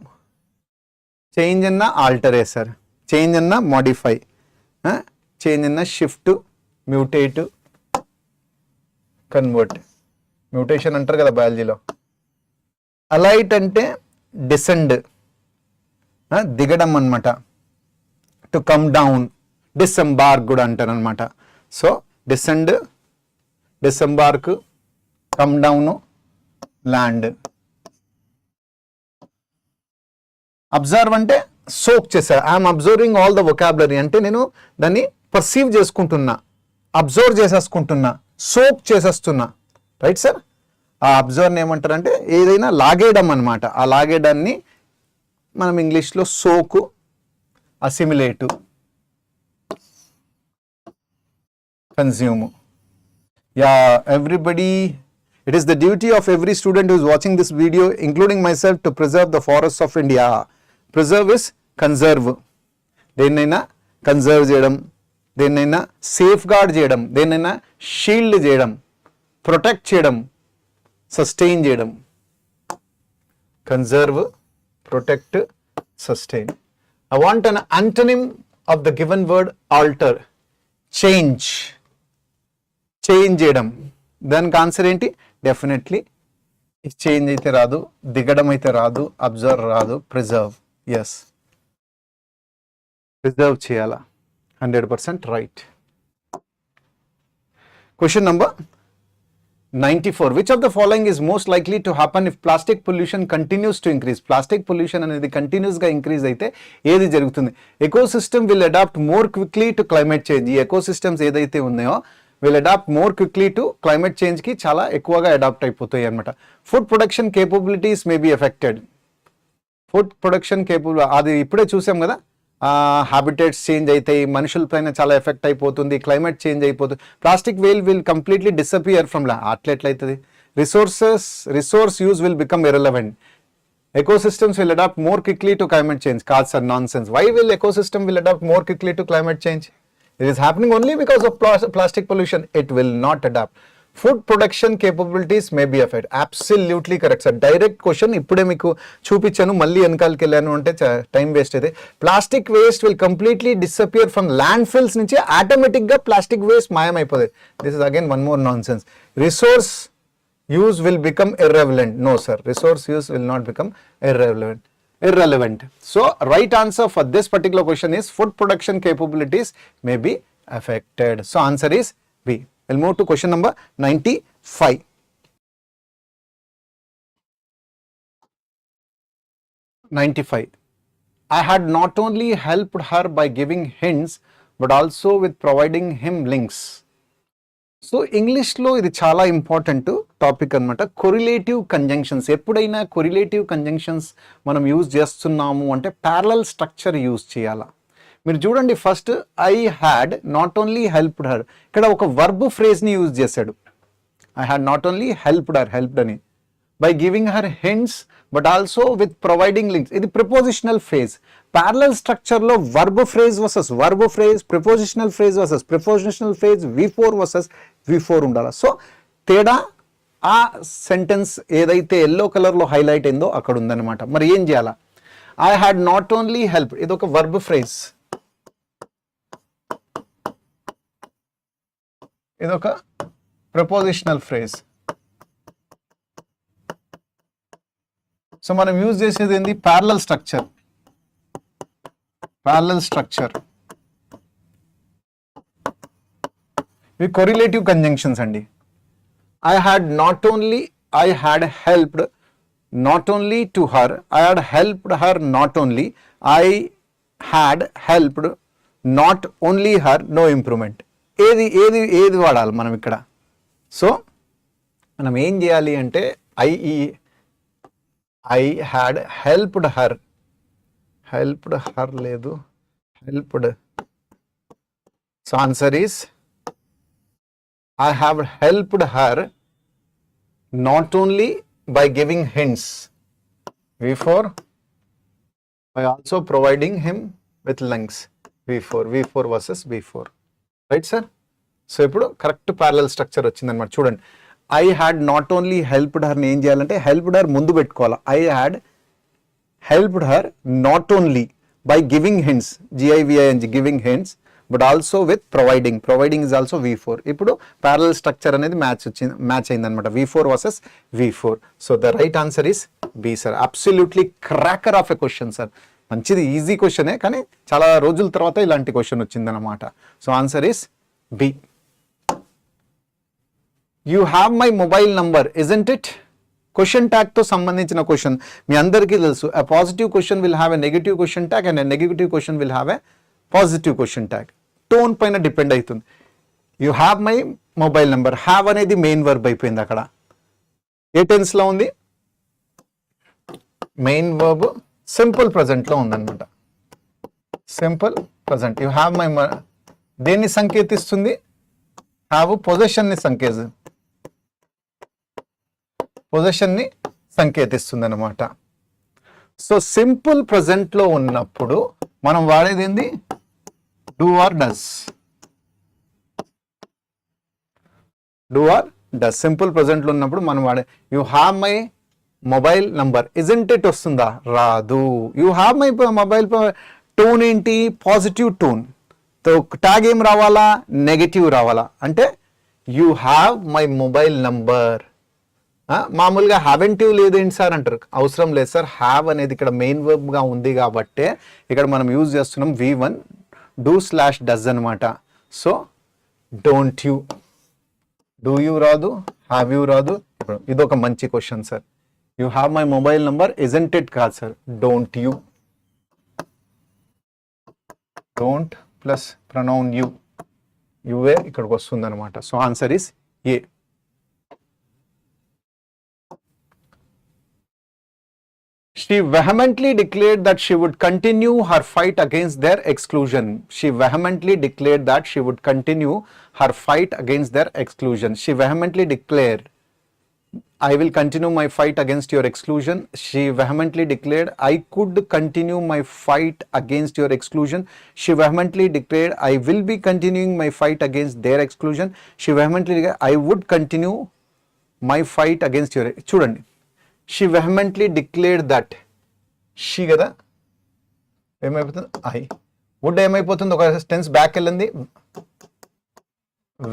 Change అన్న ఆల్టరే సార్. చేంజ్ అన్న మోడిఫై, చేంజ్ అన్న షిఫ్ట్, మ్యూటేట్, కన్వర్ట్. మ్యూటేషన్ అంటారు కదా బయాలజీలో. అలైట్ అంటే డిసెండ్, దిగడం అనమాట. టు కమ్ డౌన్, డిసెంబార్క్ కూడా అంటారు అనమాట. So descend, disembark, come down, land. Observe అంటే సోక్ చేశా. I'm observing all the vocabulary అంటే నేను దాన్ని పర్సీవ్ చేసుకుంటున్నా, అబ్జర్వ్ చేసేసుకుంటున్నా, సోక్ చేసేస్తున్నా. Right sir. ఆ అబ్జర్వ్ ఏమంటారంటే ఏదైనా లాగేయడం అనమాట. ఆ లాగేయడాన్ని మనం ఇంగ్లీష్లో soak, assimilate, consume. Everybody, it is the duty of every student who is watching this video, including myself, to preserve the forests of India. Preserve is conserve. దేన్నైనా కన్జర్వ్ చేయడం, దేన్నైనా సేఫ్ గార్డ్ చేయడం, దేన్నైనా షీల్డ్ చేయడం, protect చేయడం, sustain చేయడం. Conserve, protect, sustain. I want an antonym of the given word alter. Change చేయడం. దానికి ఆన్సర్ ఏంటి? డెఫినెట్లీ చేంజ్ అయితే రాదు, దిగడం అయితే రాదు, అబ్జర్వ్ రాదు, ప్రిజర్వ్. ఎస్, ప్రిజర్వ్ చేయాలా. 100% right. Question number 94. Which of the following is most likely to happen if plastic pollution continues to increase? Plastic pollution అనేది కంటిన్యూస్ గా ఇంక్రీజ్ అయితే ఏది జరుగుతుంది? Ecosystem will adapt more quickly to climate change. ఈ ecosystems ఏదైతే ఉన్నాయో will adapt more quickly to climate change కి చాలా ఎక్కువగా అడాప్ట్ అయిపోతాయి అనమాట. Food production capabilities may be affected. Food production capable, అది ఇప్పుడే చూసాం కదా, హ్యాబిటేట్స్ చేంజ్ అవుతాయి, మనుషుల పైన చాలా ఎఫెక్ట్ అయిపోతుంది, క్లైమేట్ చేంజ్ అయిపోతుంది. Plastic will completely disappear from అట్లెట్లయితుంది. Resource use will become irrelevant. Ecosystems will adapt more quickly to climate change. కాదు sir, nonsense. Why will ecosystem will adapt more quickly to climate change? It is happening only because of plastic pollution. It will not adapt. Food production capabilities may be affected. Absolutely correct, sir. Direct question. ఇప్పుడే మీకు చూపించాను, మళ్ళీ వెనకాలకి వెళ్ళాను అంటే time waste అయితే. Plastic waste will completely disappear from landfills నుంచి automatic గా ప్లాస్టిక్ వేస్ట్ మాయమైపోతుంది. This is again one more nonsense. Resource use will become irrelevant. No sir, resource use will not become irrelevant. So right answer for this particular question is food production capabilities may be affected. So answer is B. We'll move to question number 95. I had not only helped her by giving hints but also with providing him links. So ఇంగ్లీష్లో ఇది చాలా important topic అనమాట. కొరిలేటివ్ conjunctions. ఎప్పుడైనా కొరిలేటివ్ conjunctions మనం use చేస్తున్నాము అంటే parallel structure use చేయాలా. మీరు చూడండి, first I had not only helped her, ఇక్కడ ఒక వర్బ్ ఫ్రేజ్ని యూజ్ చేశాడు. I had not only helped అని, by giving her hints but also with providing links. ఇది ప్రిపోజిషనల్ ఫ్రేజ్. ప్యారలల్ స్ట్రక్చర్లో verb phrase versus verb phrase, prepositional phrase versus prepositional phrase, V4 versus V4 ఉండాలి. So తేడా ఆ sentence ఏదైతే yellow కలర్లో highlight అయిందో అక్కడ ఉందన్నమాట. మరి ఏం చేయాలా? I had not only help, ఇది ఒక వర్బ్ ఫ్రేజ్, ఇదొక ప్రపోజిషనల్ ఫ్రేజ్. సో మనం యూజ్ చేసేది ఏంది? Parallel structure. ఇవి కొరిలేటివ్ కంజంక్షన్స్ అండి. I had helped not only to her, I had helped her not only, I had helped not only her, no improvement. ఏది వాడాలి మనం ఇక్కడ? సో మనం ఏం చేయాలి అంటే I had helped her లేదు, helped. So answer is I have helped her not only by giving hints, V4, by also providing him with links, V4 versus V4. Right, sir? So ఇప్పుడు correct parallel structure వచ్చిందన్నమాట. చూడండి, I had not only helped హర్ని ఏం చేయాలంటే helped her ముందు పెట్టుకోవాలి. I had helped her not only by giving hints, GIVING, giving hints, but also with providing is also V4. ఇప్పుడు parallel structure అనేది match అయింది అనమాట, V4 versus V4. So the right answer is b, sir. Absolutely cracker of a question, sir. మంచిది, easy క్వశ్చనే, కానీ చాలా రోజుల తర్వాత ఇలాంటి క్వశ్చన్ వచ్చిందనమాట. So answer is B. You have my mobile number isn't it? Question tag తో సంబంధించిన క్వశ్చన్ మీ అందరికీ తెలుసు. A positive question will have a negative question tag and a negative question will have a positive question tag. Tone పైన depend అవుతుంది. You have my mobile number, have అనేది main verb అయిపోయింది. అక్కడ ఏ టెన్స్ లో ఉంది? మెయిన్ వర్బ్ సింపుల్ ప్రజెంట్ లో ఉందన్నమాట. Simple present. You have my, దేన్ని సంకేతిస్తుంది? హ్యావ్ పొజిషన్ని సంకేతిస్తుంది అన్నమాట. సో సింపుల్ ప్రజెంట్ లో ఉన్నప్పుడు మనం వాడేది ఏంది? Do or does. Simple present లో ఉన్నప్పుడు మనం వాడే you have my mobile number isn't it వస్తుందా? రాదు. You have my mobile. Tone ఏంటి? Positive tone. ట్యాగ్ ఏం రావాలా? నెగటివ్ రావాలా. అంటే you have my mobile number. మామూలుగా హ్యావెంటివ్ లేదేంటి సార్ అంటారు. అవసరం లేదు సార్, హ్యావ్ అనేది ఇక్కడ మెయిన్ వర్బ్గా ఉంది కాబట్టి ఇక్కడ మనం యూజ్ చేస్తున్నాం V1 do/does అనమాట. So don't you, do you రాదు, హ్యావ్ యూ రాదు. ఇది ఒక మంచి question sir. You have my mobile number isn't it కాదు sir, don't you. Don't plus pronoun you, యువే ఇక్కడికి వస్తుంది అనమాట. So answer is a. She vehemently declared that she would continue her fight against their exclusion. She vehemently declared that she would continue her fight against their exclusion. She vehemently declared, I will continue my fight against your exclusion. She vehemently declared, I could continue my fight against your exclusion. She vehemently declared, I will be continuing my fight against their exclusion. She vehemently declared, I would continue my fight against your. చూడండి, she vehemently declared that. she కదా ఏమైపోతుంది? I would ఏమైపోతుంది? ఒక tense back వెళ్ళింది,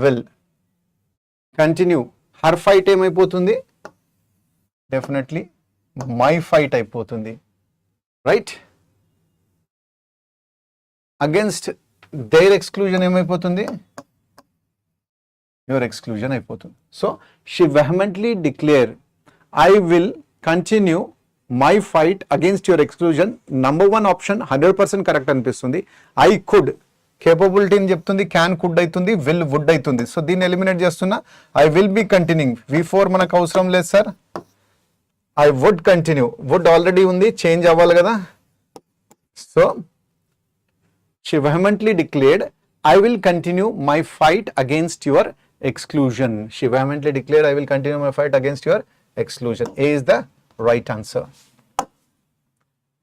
will continue. her fight ఏమైపోతుంది? Definitely my fight అయిపోతుంది, right. against their exclusion ఏమైపోతుంది? your exclusion అయిపోతుంది. So she vehemently declared, I will continue my fight against your exclusion. Number 1 option 100% correct అనిపిస్తుంది. I could కేపబిలిటీని చెప్తుంది, can could అవుతుంది, will would అవుతుంది. సో దీన్ని ఎలిమినేట్ చేస్తున్నా. I will be continuing. V4 మనకు అవసరం లేదు sir. I would continue. Would already ఉంది, చేంజ్ అవ్వాలి కదా. So she vehemently declared, I will continue my fight against your exclusion. She vehemently declared, I will continue my fight against your exclusion. A is the right answer.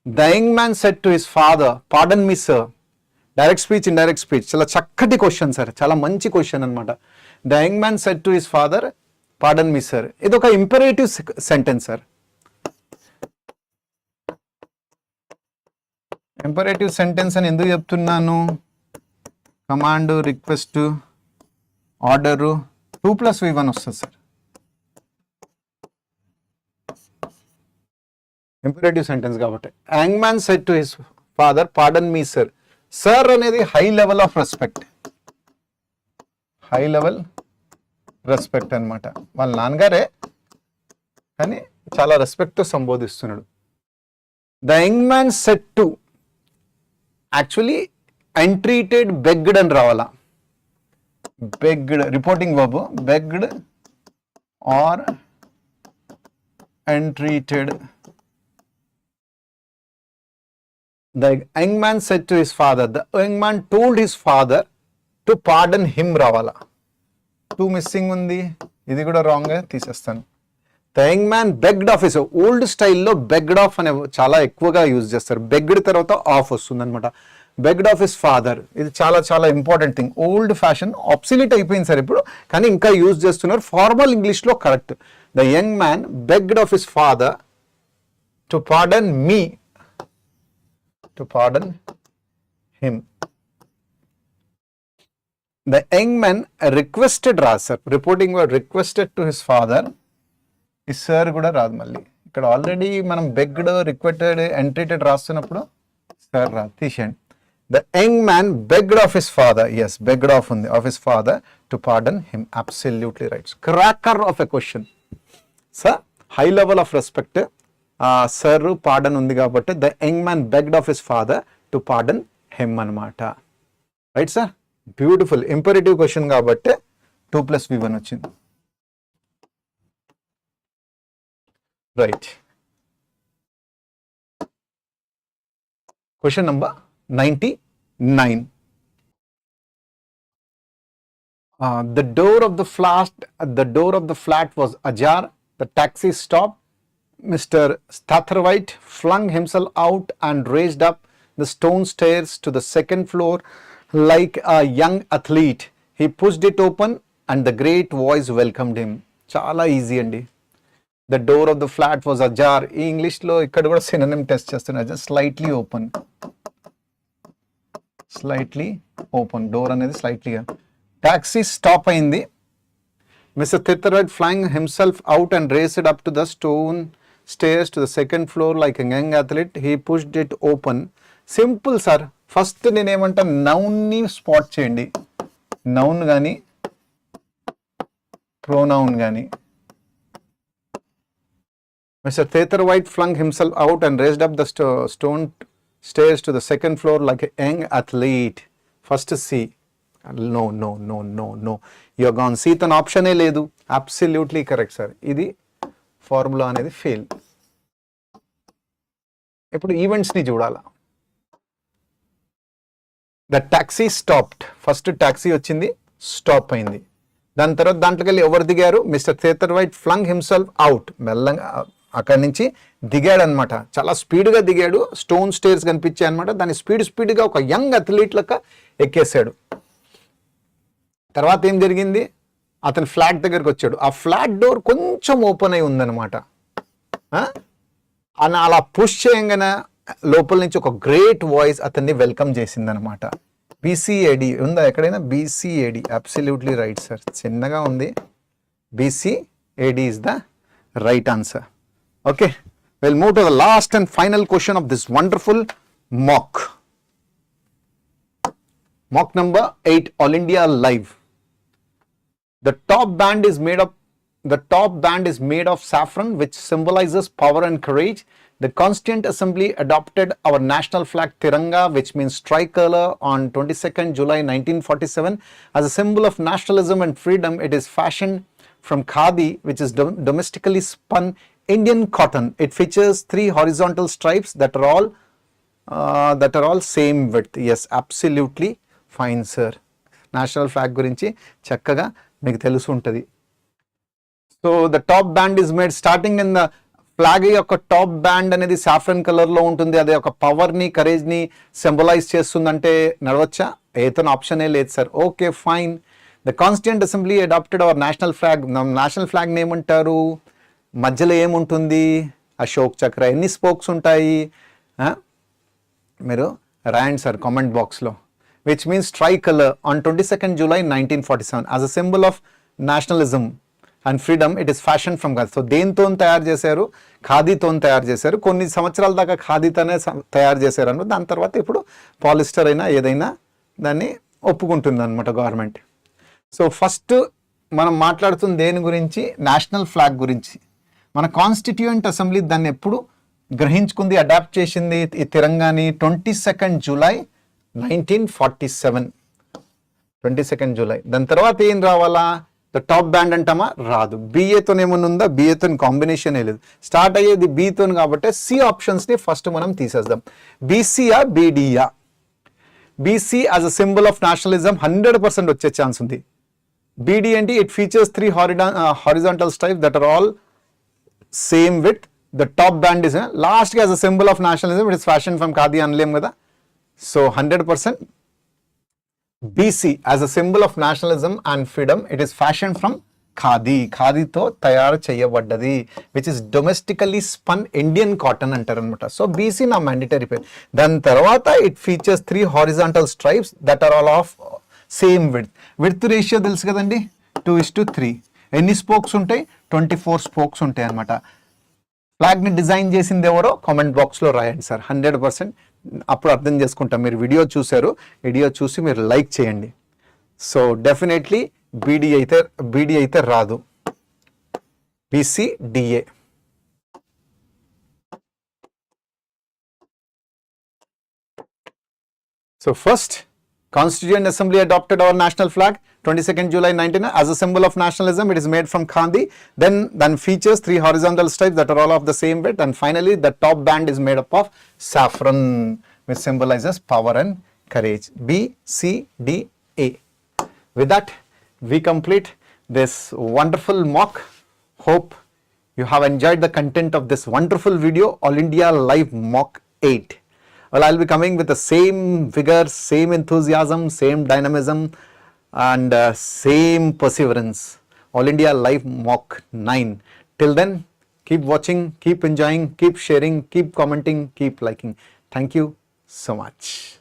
The young man said to his father, pardon me sir. Direct speech, indirect speech. చాలా చక్కటి question sir, చాలా మంచి question అనమాట. The young man said to his father, pardon me sir. ఇది ఒక imperative sentence sir. Imperative sentence అని ఎందుకు చెప్తున్నాను? కమాండ్, రిక్వెస్ట్, ఆర్డరు 2+V1 వస్తుంది సార్. ఇంపరేటివ్ సెంటెన్స్ కాబట్టి. Young man said to his father, pardon me sir. Sir అనేది high level of respect, high level respect అనమాట. వాళ్ళ నాన్నగారే కానీ చాలా రెస్పెక్ట్తో సంబోధిస్తున్నాడు. The young man said to, actually entreated, begged అని రావాలా. Begged reporting verb, begged or entreated. The young man said to his father, the young man told his father to pardon him రావాలా. 2 మిస్సింగ్ ఉంది, ఇది కూడా wrong, తీసేస్తాను. The young man begged off his, old స్టైల్లో begged off అనే చాలా ఎక్కువగా use చేస్తారు. begged తర్వాత ఆఫ్ వస్తుంది అనమాట. begged off his father, ఇది చాలా చాలా important thing. Old fashion, absolute అయిపోయింది సార్ ఇప్పుడు, కానీ ఇంకా యూజ్ చేస్తున్నారు. ఫార్మల్ ఇంగ్లీష్లో correct. The young man begged of his father to pardon me, to pardon him. The young man requested రాదు, reporting requested to his father. ఈ sir కూడా రాదు మళ్ళీ. ఇక్కడ ఆల్రెడీ మనం బెగ్డ్, రిక్వెస్టెడ్, ఎంట్రీటెడ్ రాస్తున్నప్పుడు సార్ రాదు, తీసేయండి. The young man begged of his father, yes, begged of ఉంది, of his father to pardon him. Absolutely right. Cracker of a question. Sir high level of respect, sir pardon ఉంది కాబట్టి the young man begged of his father to pardon him అనమాట. Right sir, beautiful. Imperative question కాబట్టి 2+V1 వచ్చింది. Right. Question number 99. The door of the flat was ajar. The taxi stopped. Mr. Satterthwaite flung himself out and raced up the stone stairs to the second floor like a young athlete. He pushed it open and the great voice welcomed him. Chala easy andi. The door of the flat was ajar. ఈ ఇంగ్లీష్లో ఇక్కడ కూడా synonym test చేస్తున్నారు. Just slightly open. Slightly open. Door అనేది slightlyగా. Taxi stop అయింది. Mr. Tirtharaj flying himself out and raced up to the stone stairs to the second floor like a young athlete. He pushed it open. Simple sir. First నేనేమంటా నౌన్ని spot చేయండి. Noun కానీ pronoun కానీ. Mr. Tirtharaj flung himself out and raised up the stone stairs to the second floor like a young athlete. First C. No. You're gone. C తన ఆప్షనే లేదు. Absolutely correct sir. ఇది formula అనేది fail. ఇప్పుడు ఈవెంట్స్ని చూడాలా. The taxi stopped. First taxi వచ్చింది, stop అయింది. దాని తర్వాత దాంట్లోకి వెళ్ళి ఎవరు దిగారు? Mister Thetherwaite flung himself out. మెల్లగా అక్కడి నుంచి దిగాడు అనమాట. చాలా స్పీడ్గా దిగాడు. స్టోన్ స్టేర్స్ కనిపించాయి అనమాట. దాన్ని స్పీడ్గా ఒక యంగ్ అథ్లీట్ లెక్క ఎక్కేసాడు. తర్వాత ఏం జరిగింది? అతను ఫ్లాట్ దగ్గరికి వచ్చాడు. ఆ ఫ్లాట్ డోర్ కొంచెం ఓపెన్ అయి ఉందన్నమాట. అలా పుష్ చేయగానే లోపల నుంచి ఒక గ్రేట్ వాయిస్ అతన్ని వెల్కమ్ చేసిందనమాట. బీసీఏడి ఉందా ఎక్కడైనా? BCAD absolutely right sir. చిన్నగా ఉంది. BCAD is the right answer. Okay, will move to the last and final question of this wonderful mock. Mock number 8, All India Live. The top band is made of saffron, which symbolizes power and courage. The Constituent Assembly adopted our national flag Tiranga, which means tricolor, on 22nd July 1947 as a symbol of nationalism and freedom. It is fashioned from khadi, which is domestically spun Indian cotton. It features 3 horizontal stripes that are all same width. Yes, absolutely fine sir. National flag గురించి చక్కగా మీకు తెలుసు ఉంటుంది. So the top band is made starting in the flag యొక్క top band అనేది saffron కలర్లో ఉంటుంది. అదే ఒక పవర్ని, కరేజ్ని సింబలైజ్ చేస్తుందంటే నడవచ్చా? ఏతను ఆప్షనే లేదు sir. Okay fine. The constituent assembly adopted our national flag. National ఫ్లాగ్ని ఏమంటారు? మధ్యలో ఏముంటుంది? అశోక్ చక్ర. ఎన్ని స్పోక్స్ ఉంటాయి? మీరు రాయండి సార్ కామెంట్ బాక్స్లో. which means tricolor on 22nd July 1947 as a symbol of nationalism and freedom. It is fashioned from khadi. So దేంతో తయారు చేశారు? ఖాదీతో తయారు చేశారు. కొన్ని సంవత్సరాల దాకా ఖాదీతోనే తయారు చేశారు అన్నమాట. దాని తర్వాత ఇప్పుడు పాలిస్టర్ అయినా ఏదైనా దాన్ని ఒప్పుకుంటుంది అనమాట గవర్నమెంట్. సో ఫస్ట్ మనం మాట్లాడుతున్న దేని గురించి? నేషనల్ ఫ్లాగ్ గురించి. మన కాన్స్టిట్యూయెంట్ అసెంబ్లీ దాన్ని ఎప్పుడు గ్రహించుకుంది, అడాప్ట్ చేసింది ఈ తిరంగాని? 22nd July 1947. 22nd July. దాని తర్వాత ఏం రావాలా? ద టాప్ బ్యాండ్ అంటామా? రాదు. బిఏతో ఏమన్నా ఉందా? బిఏతో కాంబినేషన్ లేదు. స్టార్ట్ అయ్యేది బీతో కాబట్టి సి ఆప్షన్స్ని ఫస్ట్ మనం తీసేద్దాం. బీసీయా బీడీయా? BC as a symbol of nationalism 100% వచ్చే ఛాన్స్ ఉంది. బీడీ అంటే it features 3 horizontal stripes that are all same width. The top band is last as a symbol of nationalism. It is fashioned from khadi అనలేం కదా. So 100% BC as a symbol of nationalism and freedom. It is fashioned from khadi. ఖాదీతో తయారు చేయబడ్డది, which is domestically spun Indian cotton అంటారు అనమాట. So BC నా mandatory పేరు. దాని తర్వాత it features 3 horizontal stripes that are all of same width. Width ratio తెలుసు కదండి, 2:3. ఎన్ని స్పోక్స్ ఉంటాయి? 24 స్పోక్స్ ఉంటాయి అనమాట. ఫ్లాగ్ని డిజైన్ చేసింది ఎవరో కామెంట్ బాక్స్లో రాయండి సార్. 100% అప్పుడు అర్థం చేసుకుంటాం. మీరు వీడియో చూశారు, వీడియో చూసి మీరు లైక్ చేయండి. సో డెఫినెట్లీ బీడీ అయితే రాదు. BCDA. So first, Constituent Assembly adopted our national flag 22nd July 19 as a symbol of nationalism. It is made from khadi. Then features 3 horizontal stripes that are all of the same width. And finally, the top band is made up of saffron, which symbolizes power and courage. BCDA. With that, we complete this wonderful mock. Hope you have enjoyed the content of this wonderful video, All India Live Mock 8. Well, I'll be coming with the same vigor, same enthusiasm, same dynamism, and same perseverance. All India Live Mock 9. Till then, Keep watching, keep enjoying, keep sharing, keep commenting, keep liking. Thank you so much.